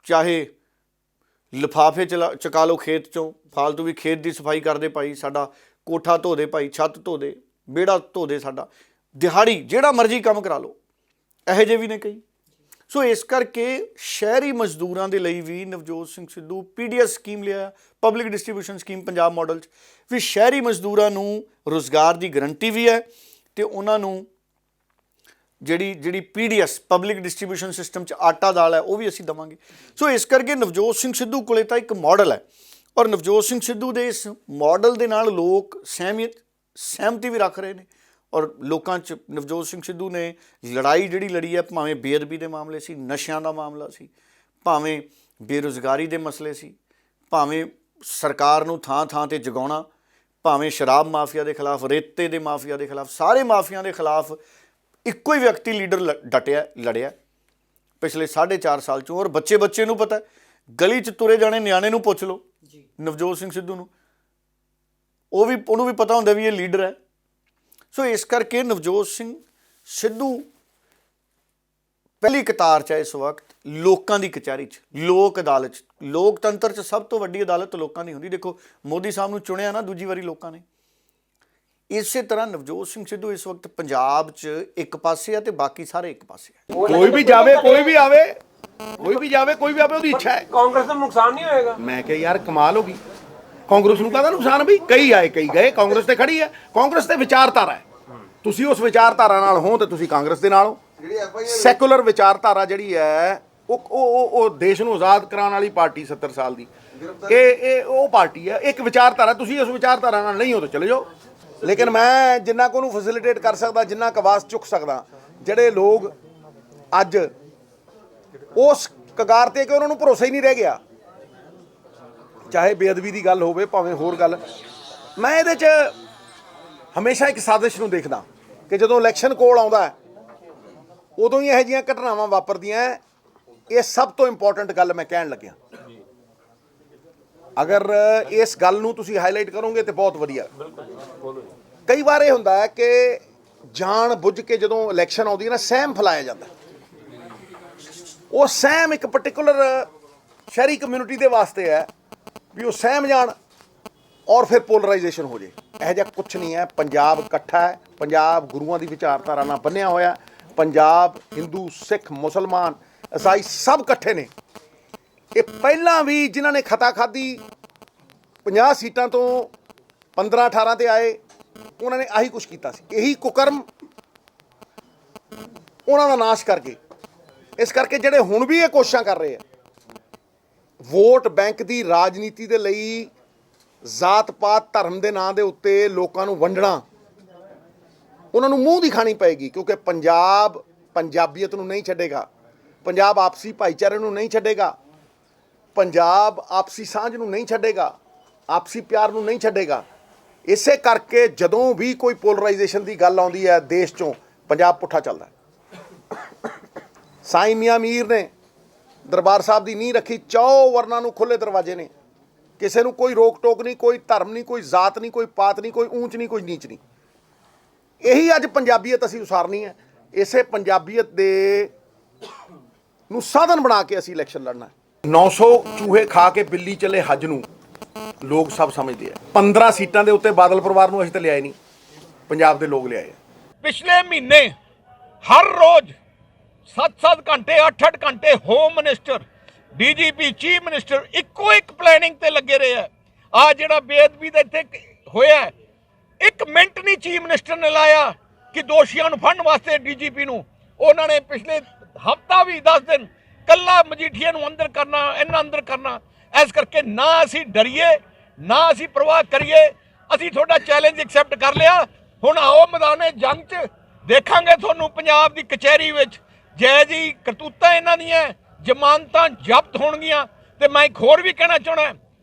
ਚਾਹੇ ਲਿਫਾਫੇ ਚਕਾ ਲਓ ਖੇਤ 'ਚੋਂ, ਫਾਲਤੂ ਵੀ ਖੇਤ ਦੀ ਸਫਾਈ ਕਰਦੇ ਭਾਈ, ਸਾਡਾ ਕੋਠਾ ਧੋ ਦੇ ਭਾਈ, ਛੱਤ ਧੋ ਦੇ, ਵਿਹੜਾ ਧੋ ਦੇ ਸਾਡਾ, ਦਿਹਾੜੀ ਜਿਹੜਾ ਮਰਜ਼ੀ ਕੰਮ ਕਰਾ ਲਓ। ਇਹੋ ਜਿਹੇ ਵੀ ਨੇ ਕਈ। ਸੋ ਇਸ ਕਰਕੇ ਸ਼ਹਿਰੀ ਮਜ਼ਦੂਰਾਂ ਦੇ ਲਈ ਵੀ ਨਵਜੋਤ ਸਿੰਘ ਸਿੱਧੂ ਪੀਡੀਐਸ ਸਕੀਮ ਲਿਆ, public distribution scheme Punjab model 'ਚ ਵੀ ਸ਼ਹਿਰੀ ਮਜ਼ਦੂਰਾਂ ਨੂੰ ਰੁਜ਼ਗਾਰ ਦੀ ਗਰੰਟੀ ਵੀ ਹੈ ਤੇ ਉਹਨਾਂ ਨੂੰ ਜਿਹੜੀ ਪੀਡੀਐਸ ਪਬਲਿਕ ਡਿਸਟ੍ਰੀਬਿਊਸ਼ਨ ਸਿਸਟਮ 'ਚ ਆਟਾ ਦਾਲ ਹੈ ਉਹ ਵੀ ਅਸੀਂ ਦੇਵਾਂਗੇ। ਸੋ ਇਸ ਕਰਕੇ ਨਵਜੋਤ ਸਿੰਘ ਸਿੱਧੂ ਕੋਲੇ ਤਾਂ ਇੱਕ ਮਾਡਲ ਹੈ ਔਰ ਨਵਜੋਤ ਸਿੰਘ ਸਿੱਧੂ ਦੇ ਇਸ ਮਾਡਲ ਦੇ ਨਾਲ ਲੋਕ ਸਹਿਮਤੀ ਵੀ ਰੱਖ ਰਹੇ ਨੇ ਔਰ ਲੋਕਾਂ 'ਚ ਨਵਜੋਤ ਸਿੰਘ ਸਿੱਧੂ ਨੇ ਲੜਾਈ ਜਿਹੜੀ ਲੜੀ ਹੈ, ਭਾਵੇਂ ਬੇਅਦਬੀ ਦੇ ਮਾਮਲੇ ਸੀ, ਨਸ਼ਿਆਂ ਦਾ ਮਾਮਲਾ ਸੀ, ਭਾਵੇਂ ਬੇਰੁਜ਼ਗਾਰੀ ਦੇ ਮਸਲੇ ਸੀ, ਭਾਵੇਂ ਸਰਕਾਰ ਨੂੰ ਥਾਂ ਤੇ ਜਗਾਉਣਾ, ਭਾਵੇਂ ਸ਼ਰਾਬ ਮਾਫੀਆ ਦੇ ਖਿਲਾਫ, ਰੇਤੇ ਦੇ ਮਾਫੀਆ ਦੇ ਖਿਲਾਫ, ਸਾਰੇ ਮਾਫੀਆਂ ਦੇ ਖਿਲਾਫ ਇੱਕੋ ਹੀ ਵਿਅਕਤੀ ਲੀਡਰ ਲੜਿਆ ਪਿਛਲੇ 4.5 ਸਾਲ 'ਚੋਂ। ਔਰ ਬੱਚੇ ਨੂੰ ਪਤਾ, ਗਲੀ 'ਚ ਤੁਰੇ ਜਾਣੇ ਨਿਆਣੇ ਨੂੰ ਪੁੱਛ ਲਓ ਨਵਜੋਤ ਸਿੰਘ ਸਿੱਧੂ ਨੂੰ, ਉਹਨੂੰ ਵੀ ਪਤਾ ਹੁੰਦਾ ਵੀ ਇਹ ਲੀਡਰ ਹੈ। ਸੋ ਇਸ ਕਰਕੇ ਨਵਜੋਤ ਸਿੰਘ ਸਿੱਧੂ ਪਹਿਲੀ ਕਤਾਰ 'ਚ ਹੈ ਇਸ ਵਕਤ ਲੋਕਾਂ ਦੀ ਕਚਹਿਰੀ 'ਚ, ਲੋਕ ਅਦਾਲਤ 'ਚ। ਲੋਕਤੰਤਰ 'ਚ ਸਭ ਤੋਂ ਵੱਡੀ ਅਦਾਲਤ ਲੋਕਾਂ ਦੀ ਹੁੰਦੀ। ਦੇਖੋ ਮੋਦੀ ਸਾਹਿਬ ਨੂੰ ਚੁਣਿਆ ਨਾ ਦੂਜੀ ਵਾਰੀ ਲੋਕਾਂ ਨੇ, ਇਸੇ ਤਰ੍ਹਾਂ ਨਵਜੋਤ ਸਿੰਘ ਸਿੱਧੂ ਇਸ ਵਕਤ ਪੰਜਾਬ 'ਚ ਇੱਕ ਪਾਸੇ ਆ ਤੇ ਬਾਕੀ ਸਾਰੇ ਇੱਕ ਪਾਸੇ ਆ। ਕੋਈ ਵੀ ਜਾਵੇ ਕੋਈ ਵੀ ਆਵੇ ਉਹਦੀ ਇੱਛਾ ਹੈ। ਕਾਂਗਰਸ ਨੂੰ ਨੁਕਸਾਨ ਨਹੀਂ ਹੋਏਗਾ। ਮੈਂ ਕਿਹਾ ਯਾਰ ਕਮਾਲ ਹੋ ਗਈ, ਕਾਂਗਰਸ ਨੂੰ ਕਾਹਦਾ ਨੁਕਸਾਨ ਵੀ? ਕਈ ਆਏ ਕਈ ਗਏ, ਕਾਂਗਰਸ ਤੇ ਖੜੀ ਹੈ। ਕਾਂਗਰਸ ਤੇ ਵਿਚਾਰਧਾਰਾ ਹੈ, ਤੁਸੀਂ ਉਸ ਵਿਚਾਰਧਾਰਾ ਨਾਲ ਹੋ ਤੇ ਤੁਸੀਂ ਕਾਂਗਰਸ ਦੇ ਨਾਲ ਹੋ। ਸੈਕੂਲਰ ਵਿਚਾਰਧਾਰਾ ਜਿਹੜੀ ਹੈ ਉਹ ਦੇਸ਼ ਨੂੰ ਆਜ਼ਾਦ ਕਰਾਉਣ ਵਾਲੀ ਪਾਰਟੀ 70 ਸਾਲ ਦੀ, ਇਹ ਉਹ ਪਾਰਟੀ ਹੈ। ਇੱਕ ਵਿਚਾਰਧਾਰਾ, ਤੁਸੀਂ ਉਸ ਵਿਚਾਰਧਾਰਾ ਨਾਲ ਨਹੀਂ ਹੋ ਤਾਂ ਚਲੇ ਜਾਓ। ਲੇਕਿਨ ਮੈਂ ਜਿੰਨਾ ਕੁ ਉਹਨੂੰ ਫੈਸਿਲਿਟੇਟ ਕਰ ਸਕਦਾ, ਜਿੰਨਾ ਕੁ ਆਵਾਜ਼ ਚੁੱਕ ਸਕਦਾ, ਜਿਹੜੇ ਲੋਕ ਅੱਜ ਉਸ ਕਗਾਰ ਤੇ ਕਿ ਉਹਨਾਂ ਨੂੰ ਭਰੋਸਾ ਹੀ ਨਹੀਂ ਰਹਿ ਗਿਆ, ਚਾਹੇ ਬੇਅਦਬੀ ਦੀ ਗੱਲ ਹੋਵੇ ਭਾਵੇਂ ਹੋਰ ਗੱਲ, ਮੈਂ ਇਹਦੇ 'ਚ ਹਮੇਸ਼ਾ ਇੱਕ ਸਾਜ਼ਿਸ਼ ਨੂੰ ਦੇਖਦਾ ਕਿ ਜਦੋਂ ਇਲੈਕਸ਼ਨ ਕੋਲ ਆਉਂਦਾ ਉਦੋਂ ਹੀ ਇਹੋ ਜਿਹੀਆਂ ਘਟਨਾਵਾਂ ਵਾਪਰਦੀਆਂ। ਇਹ ਸਭ ਤੋਂ ਇੰਪੋਰਟੈਂਟ ਗੱਲ ਮੈਂ ਕਹਿਣ ਲੱਗਿਆ, ਅਗਰ ਇਸ ਗੱਲ ਨੂੰ ਤੁਸੀਂ ਹਾਈਲਾਈਟ ਕਰੋਗੇ ਤੇ ਬਹੁਤ ਵਧੀਆ। ਕਈ ਵਾਰ ਇਹ ਹੁੰਦਾ ਹੈ ਕਿ ਜਾਣ ਬੁੱਝ ਕੇ ਜਦੋਂ ਇਲੈਕਸ਼ਨ ਆਉਂਦੀ ਹੈ ਨਾ, ਸਹਿਮ ਫੈਲਾਇਆ ਜਾਂਦਾ। ਉਹ ਸਹਿਮ ਇੱਕ ਪਾਰਟਿਕੂਲਰ ਸ਼ਹਿਰੀ ਕਮਿਊਨਿਟੀ ਦੇ ਵਾਸਤੇ ਹੈ ਵੀ ਉਹ ਸਹਿਮ ਜਾਣ ਔਰ ਫਿਰ ਪੋਲਰਾਈਜੇਸ਼ਨ ਹੋ ਜੇ। ਇਹੋ ਜਿਹਾ ਕੁਛ ਨਹੀਂ ਹੈ। ਪੰਜਾਬ ਇਕੱਠਾ ਹੈ, ਪੰਜਾਬ ਗੁਰੂਆਂ ਦੀ ਵਿਚਾਰਧਾਰਾ ਨਾਲ ਬੰਨਿਆ ਹੋਇਆ, ਪੰਜਾਬ ਹਿੰਦੂ, ਸਿੱਖ, ਮੁਸਲਮਾਨ, ਈਸਾਈ ਸਭ ਇਕੱਠੇ ਨੇ। ਇਹ ਪਹਿਲਾਂ ਵੀ ਜਿਨ੍ਹਾਂ ਨੇ ਖਤਾ ਖਾਧੀ 50 ਸੀਟਾਂ ਤੋਂ 15-18 ਤੇ ਆਏ, ਉਹਨਾਂ ਨੇ ਆਹੀ ਕੁਛ ਕੀਤਾ ਸੀ। ਇਹੀ ਕੁਕਰਮ ਉਹਨਾਂ ਦਾ ਨਾਸ਼ ਕਰਕੇ, ਇਸ ਕਰਕੇ ਜਿਹੜੇ ਹੁਣ ਵੀ ਇਹ ਕੋਸ਼ਿਸ਼ਾਂ ਕਰ ਰਹੇ ਆ ਵੋਟ ਬੈਂਕ ਦੀ ਰਾਜਨੀਤੀ ਦੇ ਲਈ, ਜ਼ਾਤ ਪਾਤ ਧਰਮ ਦੇ ਨਾਂ ਦੇ ਉੱਤੇ ਲੋਕਾਂ ਨੂੰ ਵੰਡਣਾ, ਉਹਨਾਂ ਨੂੰ ਮੂੰਹ ਦੀ ਖਾਣੀ ਪਏਗੀ। ਕਿਉਂਕਿ ਪੰਜਾਬ ਪੰਜਾਬੀਅਤ ਨੂੰ ਨਹੀਂ ਛੱਡੇਗਾ, ਪੰਜਾਬ ਆਪਸੀ ਭਾਈਚਾਰੇ ਨੂੰ ਨਹੀਂ ਛੱਡੇਗਾ, ਪੰਜਾਬ ਆਪਸੀ ਸਾਂਝ ਨੂੰ ਨਹੀਂ ਛੱਡੇਗਾ, ਆਪਸੀ ਪਿਆਰ ਨੂੰ ਨਹੀਂ ਛੱਡੇਗਾ। ਇਸੇ ਕਰਕੇ ਜਦੋਂ ਵੀ ਕੋਈ ਪੋਲਰਾਈਜੇਸ਼ਨ ਦੀ ਗੱਲ ਆਉਂਦੀ ਹੈ ਦੇਸ਼ 'ਚੋਂ, ਪੰਜਾਬ ਪੁੱਠਾ ਚੱਲਦਾ। ਸਾਈਂ ਮੀਆਂ ਮੀਰ ਨੇ ਦਰਬਾਰ ਸਾਹਿਬ ਦੀ ਨੀਂਹ ਰੱਖੀ, 4 ਵਰਨਾਂ ਨੂੰ ਖੁੱਲ੍ਹੇ ਦਰਵਾਜ਼ੇ ਨੇ, ਕਿਸੇ ਨੂੰ ਕੋਈ ਰੋਕ ਟੋਕ ਨਹੀਂ, ਕੋਈ ਧਰਮ ਨਹੀਂ, ਕੋਈ ਜ਼ਾਤ ਨਹੀਂ, ਕੋਈ ਪਾਤ ਨਹੀਂ, ਕੋਈ ਊਂਚ ਨਹੀਂ, ਕੋਈ ਨੀਚ ਨਹੀਂ। ਇਹੀ ਅੱਜ ਪੰਜਾਬੀਅਤ ਅਸੀਂ ਉਸਾਰਨੀ ਹੈ। ਇਸੇ ਪੰਜਾਬੀਅਤ ਦੇ ਨੂੰ ਸਾਧਨ ਬਣਾ ਕੇ ਅਸੀਂ ਇਲੈਕਸ਼ਨ ਲੜਨਾ। 900 ਚੂਹੇ ਖਾ ਕੇ ਬਿੱਲੀ ਚੱਲੇ ਹੱਜ ਨੂੰ ਲੋਕ ਸਭ ਸਮਝਦੇ ਆ। 15 ਸੀਟਾਂ ਦੇ ਉੱਤੇ ਬਾਦਲ ਪਰਿਵਾਰ ਨੂੰ ਅਸੀਂ ਤਾਂ ਲਿਆਏ ਨਹੀਂ, ਪੰਜਾਬ ਦੇ ਲੋਕ ਲਿਆਏ। ਪਿਛਲੇ ਮਹੀਨੇ ਹਰ ਰੋਜ਼ 7-7 ਘੰਟੇ 8-8 ਘੰਟੇ home minister, DGP, chief minister ਇੱਕੋ ਇੱਕ ਪਲੈਨਿੰਗ ਤੇ ਲੱਗੇ ਰਹੇ ਆ। ਆ ਜਿਹੜਾ ਬੇਅਦਬੀ ਦਾ ਇੱਥੇ ਹੋਇਆ, 1 ਮਿੰਟ ਨਹੀਂ ਚੀਫ ਮਿਨਿਸਟਰ ਨੇ ਲਾਇਆ ਕਿ ਦੋਸ਼ੀਆਂ ਨੂੰ ਫੜਨ ਵਾਸਤੇ ਡੀਜੀਪੀ ਨੂੰ। ਉਹਨਾਂ ਨੇ ਪਿਛਲੇ ਹਫ਼ਤਾ ਵੀ 10 ਦਿਨ ਕੱਲਾ ਮਜੀਠੀਆ ਨੂੰ ਅੰਦਰ ਕਰਨਾ, ਇਹਨਾਂ ਅੰਦਰ ਕਰਨਾ। ਇਸ ਕਰਕੇ ਨਾ ਅਸੀਂ ਡਰੀਏ, ਨਾ ਅਸੀਂ ਪ੍ਰਵਾਹ ਕਰੀਏ। ਅਸੀਂ ਤੁਹਾਡਾ ਚੈਲੰਜ ਐਕਸੈਪਟ ਕਰ ਲਿਆ। ਹੁਣ ਆਓ ਮੈਦਾਨੇ ਜੰਗ 'ਚ ਦੇਖਾਂਗੇ ਤੁਹਾਨੂੰ ਪੰਜਾਬ ਦੀ ਕਚਹਿਰੀ ਵਿੱਚ ਜੈ ਜੀ ਕਰਤੂਤਾਂ ਇਹਨਾਂ ਦੀਆਂ, ਜ਼ਮਾਨਤਾਂ ਜ਼ਬਤ ਹੋਣਗੀਆਂ। ਤੇ ਮੈਂ ਇੱਕ ਹੋਰ ਵੀ ਕਹਿਣਾ ਚਾਹੁੰਦਾ,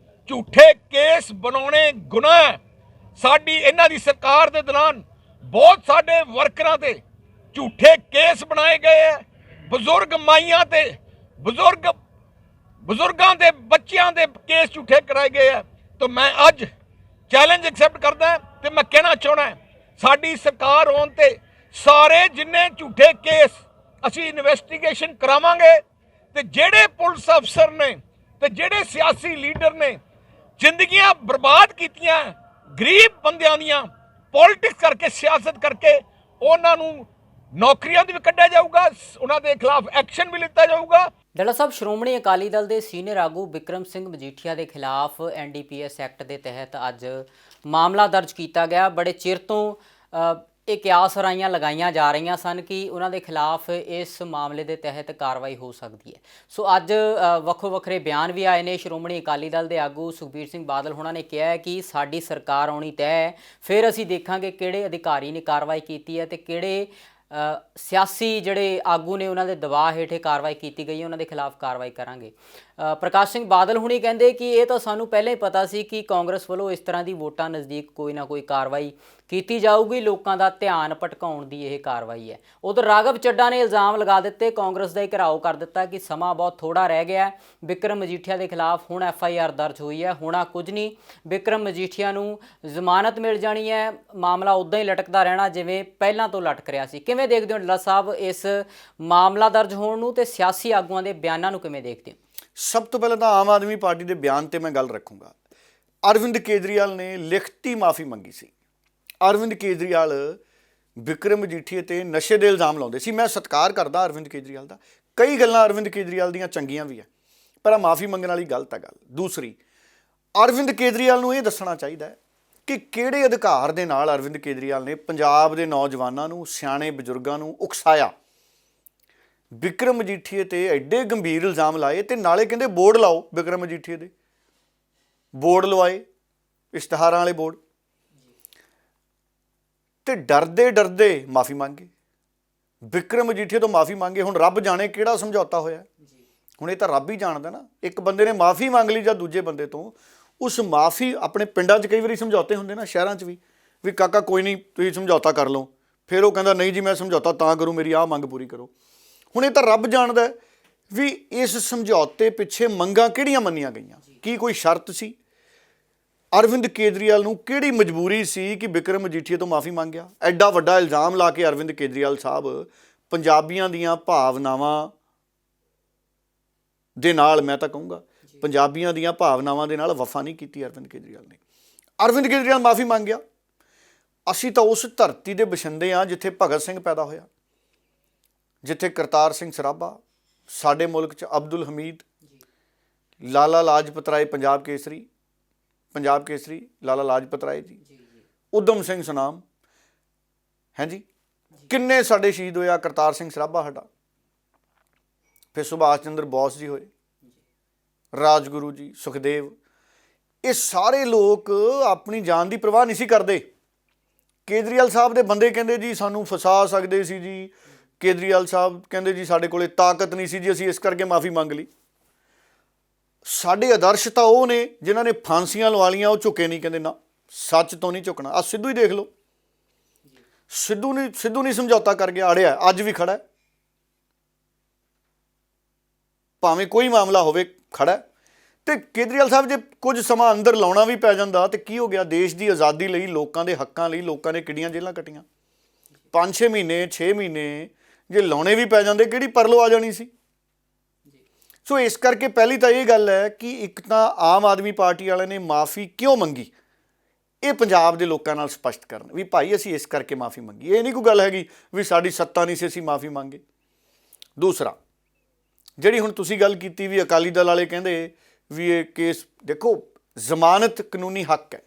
ਝੂਠੇ ਕੇਸ ਬਣਾਉਣੇ ਗੁਨਾਹ ਹੈ। ਸਾਡੀ ਇਹਨਾਂ ਦੀ ਸਰਕਾਰ ਦੇ ਦੌਰਾਨ ਬਹੁਤ ਸਾਡੇ ਵਰਕਰਾਂ ਤੇ ਝੂਠੇ ਕੇਸ ਬਣਾਏ ਗਏ ਹੈ, ਬਜ਼ੁਰਗ ਮਾਈਆਂ ਤੇ ਬਜ਼ੁਰਗਾਂ ਦੇ ਬੱਚਿਆਂ ਦੇ ਕੇਸ ਝੂਠੇ ਕਰਾਏ ਗਏ ਹੈ। ਤਾਂ ਮੈਂ ਅੱਜ ਚੈਲੰਜ ਐਕਸੈਪਟ ਕਰਦਾ ਤੇ ਮੈਂ ਕਹਿਣਾ ਚਾਹੁੰਦਾ, ਸਾਡੀ ਸਰਕਾਰ ਹੋਣ ਤੇ ਸਾਰੇ ਜਿੰਨੇ ਝੂਠੇ ਕੇਸ ਅਸੀਂ ਇਨਵੈਸਟੀਗੇਸ਼ਨ ਕਰਾਵਾਂਗੇ। ਤੇ ਜਿਹੜੇ ਪੁਲਿਸ ਅਫਸਰ ਨੇ ਤੇ ਜਿਹੜੇ ਸਿਆਸੀ ਲੀਡਰ ਨੇ ਜ਼ਿੰਦਗੀਆਂ ਬਰਬਾਦ ਕੀਤੀਆਂ ਗਰੀਬ ਬੰਦਿਆਂ ਦੀਆਂ, ਪੋਲਿਟਿਕਸ ਕਰਕੇ, ਸਿਆਸਤ ਕਰਕੇ, ਉਹਨਾਂ ਨੂੰ ਨੌਕਰੀਆਂ ਦੀ ਵੀ ਕੱਢਿਆ ਜਾਊਗਾ, ਉਹਨਾਂ ਦੇ ਖਿਲਾਫ ਐਕਸ਼ਨ ਵੀ ਲਿੱਤਾ ਜਾਊਗਾ। ਡਾਕਟਰ ਸਾਹਿਬ, ਸ਼੍ਰੋਮਣੀ ਅਕਾਲੀ ਦਲ ਦੇ ਸੀਨੀਅਰ ਆਗੂ ਬਿਕਰਮ ਸਿੰਘ ਮਜੀਠੀਆ ਦੇ ਖਿਲਾਫ NDPS ਐਕਟ ਦੇ ਤਹਿਤ ਅੱਜ ਮਾਮਲਾ ਦਰਜ ਕੀਤਾ ਗਿਆ। ਬੜੇ ਚਿਰ ਤੋਂ ਇਹ ਕਿਆਸ ਰਾਈਆਂ ਲਗਾਈਆਂ ਜਾ ਰਹੀਆਂ ਸਨ ਕਿ ਉਹਨਾਂ ਦੇ ਖਿਲਾਫ ਇਸ ਮਾਮਲੇ ਦੇ ਤਹਿਤ ਕਾਰਵਾਈ ਹੋ ਸਕਦੀ ਹੈ। ਸੋ ਅੱਜ ਵੱਖੋ ਵੱਖਰੇ ਬਿਆਨ ਵੀ ਆਏ ਨੇ। ਸ਼੍ਰੋਮਣੀ ਅਕਾਲੀ ਦਲ ਦੇ ਆਗੂ ਸੁਖਬੀਰ ਸਿੰਘ ਬਾਦਲ ਹੋਣਾ ਨੇ ਕਿਹਾ ਹੈ ਕਿ ਸਾਡੀ ਸਰਕਾਰ ਆਉਣੀ ਤੈਅ ਹੈ, ਫਿਰ ਅਸੀਂ ਦੇਖਾਂਗੇ ਕਿਹੜੇ ਅਧਿਕਾਰੀ ਨੇ ਕਾਰਵਾਈ ਕੀਤੀ ਹੈ ਤੇ ਕਿਹੜੇ ਸਿਆਸੀ ਜਿਹੜੇ ਆਗੂ ਨੇ ਉਹਨਾਂ ਦੇ ਦਬਾਅ ਹੇਠ ਕਾਰਵਾਈ ਕੀਤੀ ਗਈ ਹੈ, ਉਹਨਾਂ ਦੇ ਖਿਲਾਫ ਕਾਰਵਾਈ ਕਰਾਂਗੇ। ਪ੍ਰਕਾਸ਼ ਸਿੰਘ ਬਾਦਲ ਹੁਣੀ ਕਹਿੰਦੇ ਕਿ ਇਹ ਤਾਂ ਸਾਨੂੰ ਪਹਿਲਾਂ ਹੀ ਪਤਾ ਸੀ ਕਿ ਕਾਂਗਰਸ ਵੱਲੋਂ ਇਸ ਤਰ੍ਹਾਂ ਦੀ ਵੋਟਾਂ ਨਜ਼ਦੀਕ ਕੋਈ ਨਾ ਕੋਈ ਕਾਰਵਾਈ ਕੀਤੀ ਜਾਊਗੀ, ਲੋਕਾਂ ਦਾ ਧਿਆਨ ਭਟਕਾਉਣ ਦੀ ਇਹ ਕਾਰਵਾਈ ਹੈ। ਉਧਰ ਰਾਘਵ ਚੱਡਾ ਨੇ ਇਲਜ਼ਾਮ ਲਗਾ ਦਿੱਤੇ, ਕਾਂਗਰਸ ਦਾ ਹੀ ਘਿਰਾਓ ਕਰ ਦਿੱਤਾ ਕਿ ਸਮਾਂ ਬਹੁਤ ਥੋੜਾ ਰਹਿ ਗਿਆ, ਬਿਕਰਮ ਮਜੀਠੀਆ ਦੇ ਖਿਲਾਫ ਹੁਣ FIR ਦਰਜ ਹੋਈ ਹੈ, ਹੋਣਾ ਕੁਝ ਨਹੀਂ, ਬਿਕਰਮ ਮਜੀਠੀਆ ਨੂੰ ਜ਼ਮਾਨਤ ਮਿਲ ਜਾਣੀ ਹੈ, ਮਾਮਲਾ ਉੱਦਾਂ ਹੀ ਲਟਕਦਾ ਰਹਿਣਾ ਜਿਵੇਂ ਪਹਿਲਾਂ ਤੋਂ ਲਟਕ ਰਿਹਾ ਸੀ। ਕਿਵੇਂ ਦੇਖਦੇ ਹੋ ਡੱਲਾ ਸਾਹਿਬ ਇਸ ਮਾਮਲਾ ਦਰਜ ਹੋਣ ਨੂੰ ਤੇ ਸਿਆਸੀ ਆਗੂਆਂ ਦੇ ਬਿਆਨਾਂ ਨੂੰ ਕਿਵੇਂ ਦੇਖਦੇ ਹੋ? ਸਭ ਤੋਂ ਪਹਿਲਾਂ ਤਾਂ ਆਮ ਆਦਮੀ ਪਾਰਟੀ ਦੇ ਬਿਆਨ ਤੇ ਮੈਂ ਗੱਲ ਰੱਖੂੰਗਾ। ਅਰਵਿੰਦ ਕੇਜਰੀਵਾਲ ਨੇ ਲਿਖਤੀ ਮਾਫੀ ਮੰਗੀ ਸੀ। ਅਰਵਿੰਦ ਕੇਜਰੀਵਾਲ ਬਿਕਰਮ ਮਜੀਠੀਆ ਤੇ ਨਸ਼ੇ ਦੇ ਇਲਜ਼ਾਮ ਲਾਉਂਦੇ ਸੀ। ਮੈਂ ਸਤਿਕਾਰ ਕਰਦਾ ਅਰਵਿੰਦ ਕੇਜਰੀਵਾਲ ਦਾ, ਕਈ ਗੱਲਾਂ ਅਰਵਿੰਦ ਕੇਜਰੀਵਾਲ ਦੀਆਂ ਚੰਗੀਆਂ ਵੀ ਹੈ, ਪਰ ਆ ਮਾਫੀ ਮੰਗਣ ਵਾਲੀ ਗਲਤ ਹੈ ਗੱਲ। ਦੂਸਰੀ, ਅਰਵਿੰਦ ਕੇਜਰੀਵਾਲ ਨੂੰ ਇਹ ਦੱਸਣਾ ਚਾਹੀਦਾ ਹੈ ਕਿ ਕਿਹੜੇ ਅਧਿਕਾਰ ਦੇ ਨਾਲ ਅਰਵਿੰਦ ਕੇਜਰੀਵਾਲ ਨੇ ਪੰਜਾਬ ਦੇ ਨੌਜਵਾਨਾਂ ਨੂੰ, ਸਿਆਣੇ ਬਜ਼ੁਰਗਾਂ ਨੂੰ ਉਕਸਾਇਆ। ਬਿਕਰਮ ਮਜੀਠੀਏ ਤੇ ਐਡੇ ਗੰਭੀਰ ਇਲਜ਼ਾਮ ਲਾਏ ਤੇ ਨਾਲੇ ਕਹਿੰਦੇ ਬੋਰਡ ਲਾਓ, ਬਿਕਰਮ ਮਜੀਠੀਏ ਦੇ ਬੋਰਡ ਲਵਾਏ, ਇਸ਼ਤਿਹਾਰਾਂ ਵਾਲੇ ਬੋਰਡ, ਤੇ ਡਰਦੇ ਡਰਦੇ ਮਾਫੀ ਮੰਗੇ। ਬਿਕਰਮ ਮਜੀਠੀਏ ਤੋਂ ਮਾਫੀ ਮੰਗੇ। ਹੁਣ ਰੱਬ ਜਾਣੇ ਕਿਹੜਾ ਸਮਝੌਤਾ ਹੋਇਆ, ਹੁਣ ਇਹ ਤਾਂ ਰੱਬ ਹੀ ਜਾਣਦਾ ਨਾ। ਇੱਕ ਬੰਦੇ ਨੇ ਮਾਫੀ ਮੰਗ ਲਈ ਜਾਂ ਦੂਜੇ ਬੰਦੇ ਤੋਂ, ਉਸ ਮਾਫੀ ਆਪਣੇ ਪਿੰਡਾਂ 'ਚ ਕਈ ਵਾਰੀ ਸਮਝੌਤੇ ਹੁੰਦੇ ਨਾ, ਸ਼ਹਿਰਾਂ 'ਚ ਵੀ ਕਾਕਾ ਕੋਈ ਨਹੀਂ ਤੁਸੀਂ ਸਮਝੌਤਾ ਕਰ ਲਓ, ਫਿਰ ਉਹ ਕਹਿੰਦਾ ਨਹੀਂ ਜੀ ਮੈਂ ਸਮਝੌਤਾ ਤਾਂ ਕਰੂੰ, ਮੇਰੀ ਆਹ ਮੰਗ ਪੂਰੀ ਕਰੋ। ਹੁਣ ਇਹ ਤਾਂ ਰੱਬ ਜਾਣਦਾ ਵੀ ਇਸ ਸਮਝੌਤੇ ਪਿੱਛੇ ਮੰਗਾਂ ਕਿਹੜੀਆਂ ਮੰਨੀਆਂ ਗਈਆਂ, ਕੀ ਕੋਈ ਸ਼ਰਤ ਸੀ? ਅਰਵਿੰਦ ਕੇਜਰੀਵਾਲ ਨੂੰ ਕਿਹੜੀ ਮਜਬੂਰੀ ਸੀ ਕਿ ਬਿਕਰਮ ਮਜੀਠੀਆ ਤੋਂ ਮਾਫੀ ਮੰਗਿਆ? ਐਡਾ ਵੱਡਾ ਇਲਜ਼ਾਮ ਲਾ ਕੇ ਅਰਵਿੰਦ ਕੇਜਰੀਵਾਲ ਸਾਹਿਬ ਪੰਜਾਬੀਆਂ ਦੀਆਂ ਭਾਵਨਾਵਾਂ ਦੇ ਨਾਲ, ਮੈਂ ਤਾਂ ਕਹੂੰਗਾ ਪੰਜਾਬੀਆਂ ਦੀਆਂ ਭਾਵਨਾਵਾਂ ਦੇ ਨਾਲ ਵਫਾ ਨਹੀਂ ਕੀਤੀ ਅਰਵਿੰਦ ਕੇਜਰੀਵਾਲ ਨੇ। ਅਰਵਿੰਦ ਕੇਜਰੀਵਾਲ ਮਾਫੀ ਮੰਗ ਗਿਆ। ਅਸੀਂ ਤਾਂ ਉਸ ਧਰਤੀ ਦੇ ਬਸ਼ਿੰਦੇ ਹਾਂ ਜਿੱਥੇ ਭਗਤ ਸਿੰਘ ਪੈਦਾ ਹੋਇਆ, ਜਿੱਥੇ ਕਰਤਾਰ ਸਿੰਘ ਸਰਾਭਾ, ਸਾਡੇ ਮੁਲਕ 'ਚ ਅਬਦੁਲ ਹਮੀਦ, ਲਾਲਾ ਲਾਜਪਤ ਰਾਏ ਪੰਜਾਬ ਕੇਸਰੀ ਲਾਲਾ ਲਾਜਪਤ ਰਾਏ ਜੀ, ਉਦਮ ਸਿੰਘ ਸੁਨਾਮ, ਹੈ ਜੀ, ਕਿੰਨੇ ਸਾਡੇ ਸ਼ਹੀਦ ਹੋਇਆ, ਕਰਤਾਰ ਸਿੰਘ ਸਰਾਭਾ ਸਾਡਾ, ਫਿਰ ਸੁਭਾਸ਼ ਚੰਦਰ ਬੋਸ ਜੀ ਹੋਏ, ਰਾਜਗੁਰੂ ਜੀ, ਸੁਖਦੇਵ। ਇਹ ਸਾਰੇ ਲੋਕ ਆਪਣੀ ਜਾਨ ਦੀ ਪਰਵਾਹ ਨਹੀਂ ਸੀ ਕਰਦੇ। ਕੇਜਰੀਵਾਲ ਸਾਹਿਬ ਦੇ ਬੰਦੇ ਕਹਿੰਦੇ ਜੀ ਸਾਨੂੰ ਫਸਾ ਸਕਦੇ ਸੀ ਜੀ, ਕੇਜਰੀਵਾਲ ਸਾਹਿਬ ਕਹਿੰਦੇ ਜੀ ਸਾਡੇ ਕੋਲੇ ਤਾਕਤ ਨਹੀਂ ਸੀ ਜੀ, ਅਸੀਂ ਇਸ ਕਰਕੇ ਮਾਫੀ ਮੰਗ ਲਈ। ਸਾਡੇ ਆਦਰਸ਼ ਤਾਂ ਉਹ ਨੇ ਜਿਨ੍ਹਾਂ ਨੇ ਫਾਂਸੀਆਂ ਲਵਾ ਲਈਆਂ, ਉਹ ਝੁਕੇ ਨਹੀਂ, ਕਹਿੰਦੇ ਨਾ ਸੱਚ ਤੋਂ ਨਹੀਂ ਝੁਕਣਾ। ਆਹ ਸਿੱਧੂ ਹੀ ਦੇਖ ਲਓ, ਸਿੱਧੂ ਨਹੀਂ ਸਮਝੌਤਾ ਕਰ ਗਿਆ, ਅੜਿਆ, ਅੱਜ ਵੀ ਖੜਾ, ਭਾਵੇਂ ਕੋਈ ਮਾਮਲਾ ਹੋਵੇ ਖੜਾ। ਤੇ ਕੇਜਰੀਵਾਲ ਸਾਹਿਬ ਜੇ ਕੁਝ ਸਮਾਂ ਅੰਦਰ ਲਾਉਣਾ ਵੀ ਪੈ ਜਾਂਦਾ ਤੇ ਕੀ ਹੋ ਗਿਆ? ਦੇਸ਼ ਦੀ ਆਜ਼ਾਦੀ ਲਈ, ਲੋਕਾਂ ਦੇ ਹੱਕਾਂ ਲਈ ਲੋਕਾਂ ਨੇ ਕਿੱਡੀਆਂ ਜੇਲ੍ਹਾਂ ਕੱਟੀਆਂ। 5-6 ਮਹੀਨੇ 6 ਮਹੀਨੇ ਜੇ ਲਾਉਣੇ ਵੀ ਪੈ ਜਾਂਦੇ, ਕਿਹੜੀ ਪਰਲੋ ਆ ਜਾਣੀ ਸੀ? ਸੋ ਇਸ ਕਰਕੇ ਪਹਿਲੀ ਤਾਂ ਇਹ ਗੱਲ ਹੈ ਕਿ ਇੱਕ ਤਾਂ ਆਮ ਆਦਮੀ ਪਾਰਟੀ ਵਾਲਿਆਂ ਨੇ ਮਾਫੀ ਕਿਉਂ ਮੰਗੀ, ਇਹ ਪੰਜਾਬ ਦੇ ਲੋਕਾਂ ਨਾਲ ਸਪਸ਼ਟ ਕਰਨ ਵੀ ਭਾਈ ਅਸੀਂ ਇਸ ਕਰਕੇ ਮਾਫੀ ਮੰਗੀ। ਇਹ ਨਹੀਂ ਕੋਈ ਗੱਲ ਹੈਗੀ ਵੀ ਸਾਡੀ ਸੱਤਾ ਨਹੀਂ ਸੀ ਅਸੀਂ ਮਾਫੀ ਮੰਗੇ। ਦੂਸਰਾ, ਜਿਹੜੀ ਹੁਣ ਤੁਸੀਂ ਗੱਲ ਕੀਤੀ ਵੀ ਅਕਾਲੀ ਦਲ ਵਾਲੇ ਕਹਿੰਦੇ ਵੀ ਇਹ ਕੇਸ, ਦੇਖੋ ਜ਼ਮਾਨਤ ਕਾਨੂੰਨੀ ਹੱਕ ਹੈ,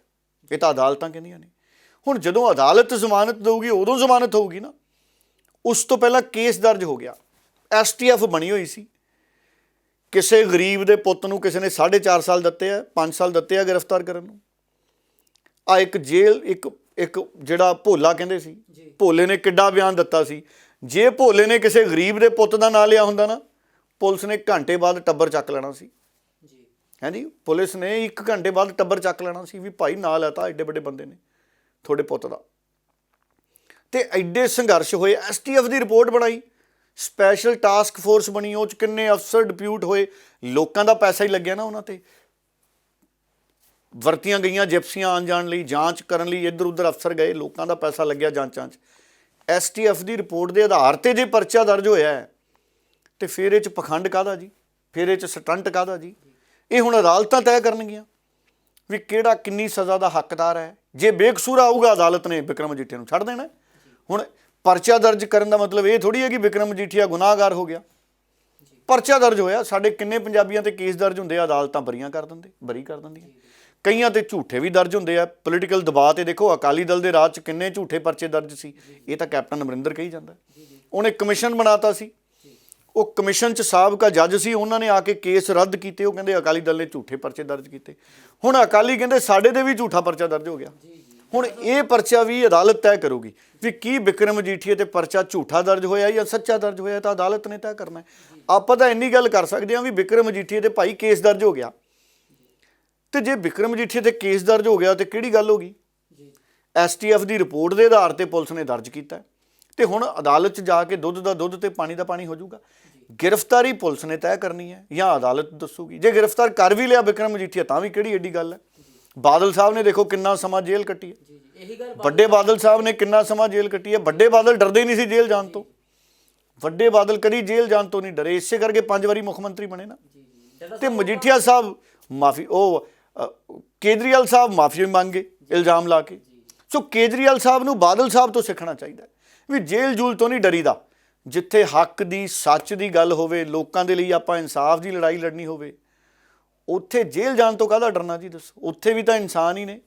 ਇਹ ਤਾਂ ਅਦਾਲਤਾਂ ਕਹਿੰਦੀਆਂ ਨੇ। ਹੁਣ ਜਦੋਂ ਅਦਾਲਤ ਜ਼ਮਾਨਤ ਦੇਊਗੀ ਉਦੋਂ ਜ਼ਮਾਨਤ ਹੋਊਗੀ ਨਾ। ਉਸ ਤੋਂ ਪਹਿਲਾਂ ਕੇਸ ਦਰਜ ਹੋ ਗਿਆ, STF ਬਣੀ ਹੋਈ ਸੀ, ਕਿਸੇ ਗਰੀਬ ਦੇ ਪੁੱਤ ਨੂੰ ਕਿਸੇ ਨੇ 4.5 ਸਾਲ ਦਿੱਤੇ ਆ, 5 ਸਾਲ ਦਿੱਤੇ ਆ ਗ੍ਰਿਫਤਾਰ ਕਰਨ ਨੂੰ। ਆ ਇੱਕ ਜੇਲ੍ਹ, ਇੱਕ ਜਿਹੜਾ ਭੋਲਾ ਕਹਿੰਦੇ ਸੀ, ਭੋਲੇ ਨੇ ਕਿੱਡਾ ਬਿਆਨ ਦਿੱਤਾ ਸੀ। ਜੇ ਭੋਲੇ ਨੇ ਕਿਸੇ ਗਰੀਬ ਦੇ ਪੁੱਤ ਦਾ ਨਾਂ ਲਿਆ ਹੁੰਦਾ ਨਾ, ਪੁਲਿਸ ਨੇ ਘੰਟੇ ਬਾਅਦ ਟੱਬਰ ਚੱਕ ਲੈਣਾ ਸੀ। ਹੈ ਜੀ, ਪੁਲਿਸ ਨੇ 1 ਘੰਟੇ ਬਾਅਦ ਟੱਬਰ ਚੱਕ ਲੈਣਾ ਸੀ ਵੀ ਭਾਈ ਨਾਂ ਲੈਤਾ, ਐਡੇ ਵੱਡੇ ਬੰਦੇ ਨੇ ਤੁਹਾਡੇ ਪੁੱਤ ਦਾ। ਤੇ ਐਡੇ ਸੰਘਰਸ਼ ਹੋਏ, STF ਦੀ ਰਿਪੋਰਟ ਬਣਾਈ, ਸਪੈਸ਼ਲ ਟਾਸਕ ਫੋਰਸ ਬਣੀ, ਉਹ 'ਚ ਕਿੰਨੇ ਅਫਸਰ ਡਿਪਿਊਟ ਹੋਏ, ਲੋਕਾਂ ਦਾ ਪੈਸਾ ਹੀ ਲੱਗਿਆ ਨਾ ਉਹਨਾਂ ਤੇ। ਵਰਤੀਆਂ ਗਈਆਂ ਜਿਪਸੀਆਂ ਆਉਣ ਜਾਣ ਲਈ, ਜਾਂਚ ਕਰਨ ਲਈ ਇੱਧਰ ਉੱਧਰ ਅਫਸਰ ਗਏ, ਲੋਕਾਂ ਦਾ ਪੈਸਾ ਲੱਗਿਆ ਜਾਂਚਾਂ 'ਚ। STF ਦੀ ਰਿਪੋਰਟ ਦੇ ਆਧਾਰ 'ਤੇ ਜੇ ਪਰਚਾ ਦਰਜ ਹੋਇਆ ਹੈ ਤੇ ਫਿਰ ਇਹ 'ਚ ਪਖੰਡ ਕਾਹਦਾ ਜੀ, ਫਿਰ ਇਹ 'ਚ ਸਟੰਟ ਕਾਹਦਾ ਜੀ? ਇਹ ਹੁਣ ਅਦਾਲਤਾਂ ਤੈਅ ਕਰਨਗੀਆਂ ਵੀ ਕਿਹੜਾ ਕਿੰਨੀ ਸਜ਼ਾ ਦਾ ਹੱਕਦਾਰ ਹੈ। ਜੇ ਬੇਕਸੂਰ ਆਊਗਾ ਅਦਾਲਤ ਨੇ ਬਿਕਰਮ ਮਜੀਠੀਆ ਨੂੰ ਛੱਡ ਦੇਣਾ। ਹੁਣ ਪਰਚਾ ਦਰਜ ਕਰਨ ਦਾ ਮਤਲਬ ਇਹ ਥੋੜੀ ਹੈ ਕਿ ਵਿਕਰਮ ਮਜੀਠੀਆ ਗੁਨਾਹਗਾਰ ਹੋ ਗਿਆ। ਪਰਚਾ ਦਰਜ ਹੋਇਆ, ਸਾਡੇ ਕਿੰਨੇ ਪੰਜਾਬੀਆਂ ਤੇ ਕੇਸ ਦਰਜ ਹੁੰਦੇ ਆ, ਅਦਾਲਤਾਂ ਬਰੀ ਕਰ ਦਿੰਦੀਆਂ। ਕਈਆਂ ਤੇ ਝੂਠੇ ਵੀ ਦਰਜ ਹੁੰਦੇ ਆ, ਪੋਲੀਟੀਕਲ ਦਬਾਅ ਤੇ ਦੇਖੋ ਅਕਾਲੀ ਦਲ ਦੇ ਰਾਜ 'ਚ ਕਿੰਨੇ ਝੂਠੇ ਪਰਚੇ ਦਰਜ ਸੀ। ਇਹ ਤਾਂ ਕੈਪਟਨ ਅਮਰਿੰਦਰ ਕਹੀ ਜਾਂਦਾ। ਉਹਨੇ ਕਮਿਸ਼ਨ ਬਣਾਤਾ ਸੀ, ਉਹ ਕਮਿਸ਼ਨ 'ਚ ਸਾਬਕਾ ਜੱਜ ਸੀ, ਉਹਨਾਂ ਨੇ ਆ ਕੇ ਕੇਸ ਰੱਦ ਕੀਤੇ। ਉਹ ਕਹਿੰਦੇ ਅਕਾਲੀ ਦਲ ਨੇ ਝੂਠੇ ਪਰਚੇ ਦਰਜ ਕੀਤੇ। ਹੁਣ ਅਕਾਲੀ ਕਹਿੰਦੇ ਸਾਡੇ ਤੇ ਵੀ ਝੂਠਾ ਪਰਚਾ ਦਰਜ ਹੋ ਗਿਆ। ਹੁਣ ਇਹ ਪਰਚਾ ਵੀ ਅਦਾਲਤ ਤੈਅ ਕਰੂਗੀ ਵੀ ਕੀ ਵਿਕਰਮ ਮਜੀਠੀਆ ਤੇ ਪਰਚਾ ਝੂਠਾ ਦਰਜ ਹੋਇਆ ਜਾਂ ਸੱਚਾ ਦਰਜ ਹੋਇਆ, ਤਾਂ ਅਦਾਲਤ ਨੇ ਤੈਅ ਕਰਨਾ। ਆਪਾਂ ਤਾਂ ਇੰਨੀ ਗੱਲ ਕਰ ਸਕਦੇ ਹਾਂ ਵੀ ਵਿਕਰਮ ਮਜੀਠੀਆ ਤੇ ਭਾਈ ਕੇਸ ਦਰਜ ਹੋ ਗਿਆ, ਤੇ ਜੇ ਵਿਕਰਮ ਮਜੀਠੀਆ ਤੇ ਕੇਸ ਦਰਜ ਹੋ ਗਿਆ ਤੇ ਕਿਹੜੀ ਗੱਲ ਹੋ ਗਈ? STF ਦੀ ਰਿਪੋਰਟ ਦੇ ਆਧਾਰ ਤੇ ਪੁਲਿਸ ਨੇ ਦਰਜ ਕੀਤਾ, ਤੇ ਹੁਣ ਅਦਾਲਤ 'ਚ ਜਾ ਕੇ ਦੁੱਧ ਦਾ ਦੁੱਧ ਤੇ ਪਾਣੀ ਦਾ ਪਾਣੀ ਹੋ ਜਾਊਗਾ। ਗ੍ਰਿਫਤਾਰੀ ਪੁਲਿਸ ਨੇ ਤੈਅ ਕਰਨੀ ਹੈ ਜਾਂ ਅਦਾਲਤ ਦੱਸੂਗੀ। ਜੇ ਗ੍ਰਿਫਤਾਰ ਕਰ ਵੀ ਲਿਆ ਵਿਕਰਮ ਮਜੀਠੀਆ ਤਾਂ ਵੀ ਕਿਹੜੀ ਐਡੀ ਗੱਲ ਹੈ। ਬਾਦਲ ਸਾਹਿਬ ਨੇ ਦੇਖੋ ਕਿੰਨਾ ਸਮਾਂ ਜੇਲ੍ਹ ਕੱਟੀ ਹੈ, ਵੱਡੇ ਬਾਦਲ ਸਾਹਿਬ ਨੇ ਕਿੰਨਾ ਸਮਾਂ ਜੇਲ੍ਹ ਕੱਟੀ ਹੈ। ਵੱਡੇ ਬਾਦਲ ਡਰਦੇ ਨਹੀਂ ਸੀ ਜੇਲ੍ਹ ਜਾਣ ਤੋਂ, ਵੱਡੇ ਬਾਦਲ ਕਦੀ ਜੇਲ੍ਹ ਜਾਣ ਤੋਂ ਨਹੀਂ ਡਰੇ, ਇਸੇ ਕਰਕੇ 5 ਵਾਰੀ ਮੁੱਖ ਮੰਤਰੀ ਬਣੇ ਨਾ। ਤੇ ਮਜੀਠੀਆ ਸਾਹਿਬ ਮਾਫੀ, ਉਹ ਕੇਜਰੀਵਾਲ ਸਾਹਿਬ ਮਾਫੀ ਮੰਗ ਗਏ ਇਲਜ਼ਾਮ ਲਾ ਕੇ। ਸੋ ਕੇਜਰੀਵਾਲ ਸਾਹਿਬ ਨੂੰ ਬਾਦਲ ਸਾਹਿਬ ਤੋਂ ਸਿੱਖਣਾ ਚਾਹੀਦਾ ਵੀ ਜੇਲ੍ਹ ਜੂਲ ਤੋਂ ਨਹੀਂ ਡਰੀਦਾ। ਜਿੱਥੇ ਹੱਕ ਦੀ ਸੱਚ ਦੀ ਗੱਲ ਹੋਵੇ, ਲੋਕਾਂ ਦੇ ਲਈ ਆਪਾਂ ਇਨਸਾਫ ਦੀ ਲੜਾਈ ਲੜਨੀ ਹੋਵੇ, ਉੱਥੇ ਜੇਲ੍ਹ ਜਾਣ ਤੋਂ ਕਾਹਦਾ ਡਰਨਾ ਜੀ? ਦੱਸੋ, ਉੱਥੇ ਵੀ ਤਾਂ ਇਨਸਾਨ ਹੀ ਨੇ,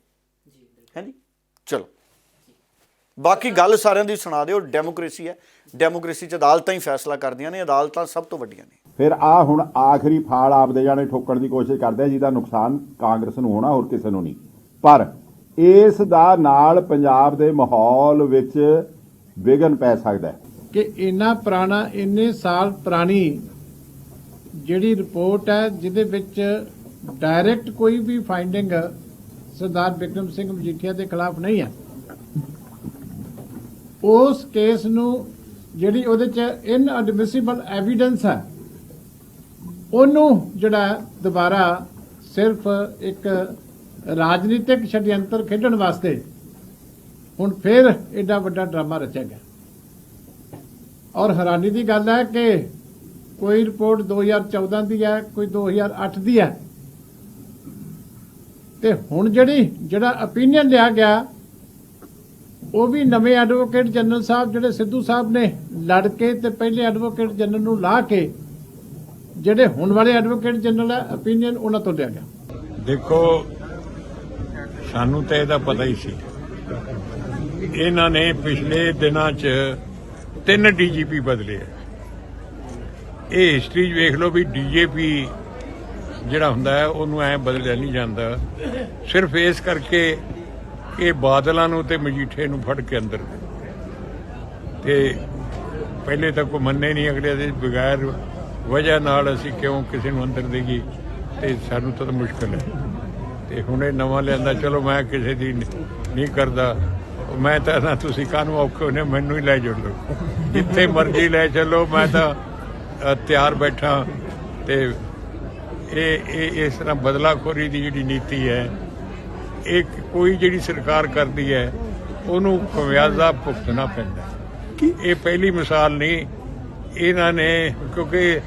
ਹੈ ਜੀ। ਚਲੋ ਬਾਕੀ ਗੱਲ ਸਾਰਿਆਂ ਦੀ ਸੁਣਾ ਦਿਓ। ਡੈਮੋਕ੍ਰੇਸੀ ਹੈ, ਡੈਮੋਕ੍ਰੇਸੀ 'ਚ ਅਦਾਲਤਾਂ ਹੀ ਫੈਸਲਾ ਕਰਦੀਆਂ ਨੇ, ਅਦਾਲਤਾਂ ਸਭ ਤੋਂ ਵੱਡੀਆਂ ਨੇ। ਫਿਰ ਆ ਹੁਣ ਆਖਰੀ ਫਾਲ ਆਪਦੇ ਜਾਣੇ ਠੋਕਣ ਦੀ ਕੋਸ਼ਿਸ਼ ਕਰਦੇ ਆ, ਜਿਹਦਾ ਨੁਕਸਾਨ ਕਾਂਗਰਸ ਨੂੰ ਹੋਣਾ, ਹੋਰ ਕਿਸੇ ਨੂੰ ਨਹੀਂ। ਪਰ ਇਸ ਦਾ ਨਾਲ ਪੰਜਾਬ ਦੇ ਮਾਹੌਲ ਵਿੱਚ ਵਿਘਨ ਪੈ ਸਕਦਾ ਹੈ ਕਿ ਇੰਨਾ ਪੁਰਾਣਾ, ਇੰਨੇ ਸਾਲ ਪੁਰਾਣੀ ਜਿਹੜੀ ਰਿਪੋਰਟ ਹੈ, ਜਿਹਦੇ ਵਿੱਚ ਡਾਇਰੈਕਟ ਕੋਈ ਵੀ ਫਾਈਂਡਿੰਗ ਸਰਦਾਰ ਬਿਕਰਮ ਸਿੰਘ ਮਜੀਠੀਆ ਦੇ ਖਿਲਾਫ ਨਹੀਂ ਹੈ, ਉਸ ਕੇਸ ਨੂੰ ਜਿਹੜੀ ਉਹਦੇ 'ਚ ਇਨਐਡਮਿਸਿਬਲ ਐਵੀਡੈਂਸ ਹੈ, ਉਹਨੂੰ ਜਿਹੜਾ ਦੁਬਾਰਾ ਸਿਰਫ ਇੱਕ ਰਾਜਨੀਤਿਕ ਛੜਯੰਤਰ ਖੇਡਣ ਵਾਸਤੇ ਹੁਣ ਫਿਰ ਐਡਾ ਵੱਡਾ ਡਰਾਮਾ ਰਚਿਆ ਗਿਆ। ਔਰ ਹੈਰਾਨੀ ਦੀ ਗੱਲ ਹੈ ਕਿ ਕੋਈ ਰਿਪੋਰਟ 2014 ਦੀ ਹੈ, ਕੋਈ 2008 ਦੀ ਹੈ, ਤੇ ਹੁਣ ਜਿਹੜਾ ਓਪੀਨੀਅਨ ਲਿਆ ਗਿਆ ਉਹ ਵੀ ਨਵੇਂ ਐਡਵੋਕੇਟ ਜਨਰਲ ਸਾਹਿਬ ਜਿਹੜੇ ਸਿੱਧੂ ਸਾਹਿਬ ਨੇ ਲੜ ਕੇ ਤੇ ਪਹਿਲੇ ਐਡਵੋਕੇਟ ਜਨਰਲ ਨੂੰ ਲਾ ਕੇ ਜਿਹੜੇ ਹੁਣ ਵਾਲੇ ਐਡਵੋਕੇਟ ਜਨਰਲ ਹੈ ਓਪੀਨੀਅਨ ਉਹਨਾਂ ਤੋਂ ਲਿਆ ਗਿਆ। ਦੇਖੋ, ਸਾਨੂੰ ਤਾਂ ਇਹਦਾ ਪਤਾ ਹੀ ਸੀ। ਇਹਨਾਂ ਨੇ ਪਿਛਲੇ ਦਿਨਾਂ 'ਚ 3 DGP ਬਦਲੇ ਆ। ਇਹ ਹਿਸਟਰੀ 'ਚ ਵੇਖ ਲਓ ਵੀ DJP ਜਿਹੜਾ ਹੁੰਦਾ ਹੈ ਉਹਨੂੰ ਐ ਬਦਲਿਆ ਨਹੀਂ ਜਾਂਦਾ, ਸਿਰਫ ਇਸ ਕਰਕੇ ਇਹ ਬਾਦਲਾਂ ਨੂੰ ਤੇ ਮਜੀਠੇ ਨੂੰ ਫੜ ਕੇ ਅੰਦਰ ਤੇ ਪਹਿਲੇ ਤਾਂ ਕੋਈ ਮੰਨੇ ਨਹੀਂ, ਅਗਲੇ ਦੇ ਬਗੈਰ ਵਜ੍ਹਾ ਨਾਲ ਅਸੀਂ ਕਿਉਂ ਕਿਸੇ ਨੂੰ ਅੰਦਰ ਦੇਗੀ, ਤੇ ਸਾਨੂੰ ਤਾਂ ਮੁਸ਼ਕਲ ਹੈ। ਤੇ ਹੁਣ ਇਹ ਨਵਾਂ ਲਿਆਂਦਾ, ਚਲੋ ਮੈਂ ਕਿਸੇ ਦੀ ਨਹੀਂ ਕਰਦਾ, ਮੈਂ ਤਾਂ ਨਾ ਤੁਸੀਂ ਕਾਹਨੂੰ ਔਖੇ ਹੋਣੇ, ਮੈਨੂੰ ਹੀ ਲੈ ਚੱਲੋ, ਜਿੱਥੇ ਮਰਜ਼ੀ ਲੈ ਚੱਲੋ, ਮੈਂ ਤਾਂ ਤਿਆਰ ਬੈਠਾ। ਤੇ ਇਹ ਇਸ ਤਰ੍ਹਾਂ ਬਦਲਾਖੋਰੀ ਦੀ ਜਿਹੜੀ ਨੀਤੀ ਹੈ, ਇਹ ਕੋਈ ਜਿਹੜੀ ਸਰਕਾਰ ਕਰਦੀ ਹੈ ਉਹਨੂੰ ਖਮਿਆਜ਼ਾ ਭੁਗਤਣਾ ਪੈਂਦਾ। ਇਹ ਪਹਿਲੀ ਮਿਸਾਲ ਨਹੀਂ, ਇਹਨਾਂ ਨੇ ਕਿਉਂਕਿ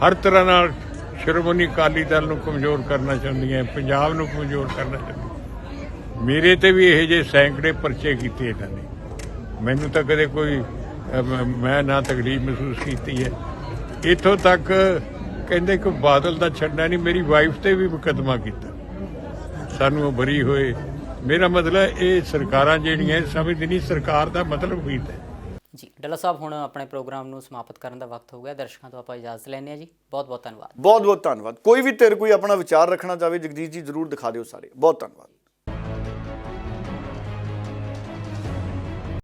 ਹਰ ਤਰ੍ਹਾਂ ਨਾਲ ਸ਼੍ਰੋਮਣੀ ਅਕਾਲੀ ਦਲ ਨੂੰ ਕਮਜ਼ੋਰ ਕਰਨਾ ਚਾਹੁੰਦੀਆਂ, ਪੰਜਾਬ ਨੂੰ ਕਮਜ਼ੋਰ ਕਰਨਾ ਚਾਹੁੰਦੀਆਂ। ਮੇਰੇ ਤੇ ਵੀ ਇਹੋ ਜਿਹੇ ਸੈਂਕੜੇ ਪਰਚੇ ਕੀਤੇ ਇਹਨਾਂ ਨੇ, ਮੈਨੂੰ ਤਾਂ ਕਦੇ ਕੋਈ ਮੈਂ ਨਾ ਤਕਲੀਫ ਮਹਿਸੂਸ ਕੀਤੀ ਹੈ। ਇੱਥੋਂ ਤੱਕ ਕਹਿੰਦੇ ਕਿ ਬਾਦਲ ਦਾ ਛੱਡਣਾ ਨਹੀਂ, ਮੇਰੀ ਵਾਈਫ ਤੇ ਵੀ ਮੁਕੱਦਮਾ ਕੀਤਾ, ਸਾਨੂੰ ਉਹ ਬਰੀ ਹੋਏ। ਮੇਰਾ ਮਤਲਬ ਇਹ ਸਰਕਾਰਾਂ ਜਿਹੜੀਆਂ ਸਮਝਦੀ ਨਹੀਂ ਸਰਕਾਰ ਦਾ ਮਤਲਬ ਕੀ ਹੈ। ਜੀ ਡੱਲਾ ਸਾਹਿਬ, ਹੁਣ ਆਪਣੇ ਪ੍ਰੋਗਰਾਮ ਨੂੰ ਸਮਾਪਤ ਕਰਨ ਦਾ ਵਕਤ ਹੋ ਗਿਆ। ਦਰਸ਼ਕਾਂ ਤੋਂ ਆਪਾਂ ਇਜਾਜ਼ਤ ਲੈਂਦੇ ਹਾਂ ਜੀ। ਬਹੁਤ ਬਹੁਤ ਧੰਨਵਾਦ। ਬਹੁਤ ਬਹੁਤ ਧੰਨਵਾਦ। ਕੋਈ ਵੀ ਧਿਰ ਕੋਈ ਆਪਣਾ ਵਿਚਾਰ ਰੱਖਣਾ ਚਾਹਵੇ, ਜਗਦੀਸ਼ ਜੀ ਜ਼ਰੂਰ ਦਿਖਾ ਦਿਓ ਸਾਰੇ। ਬਹੁਤ ਧੰਨਵਾਦ।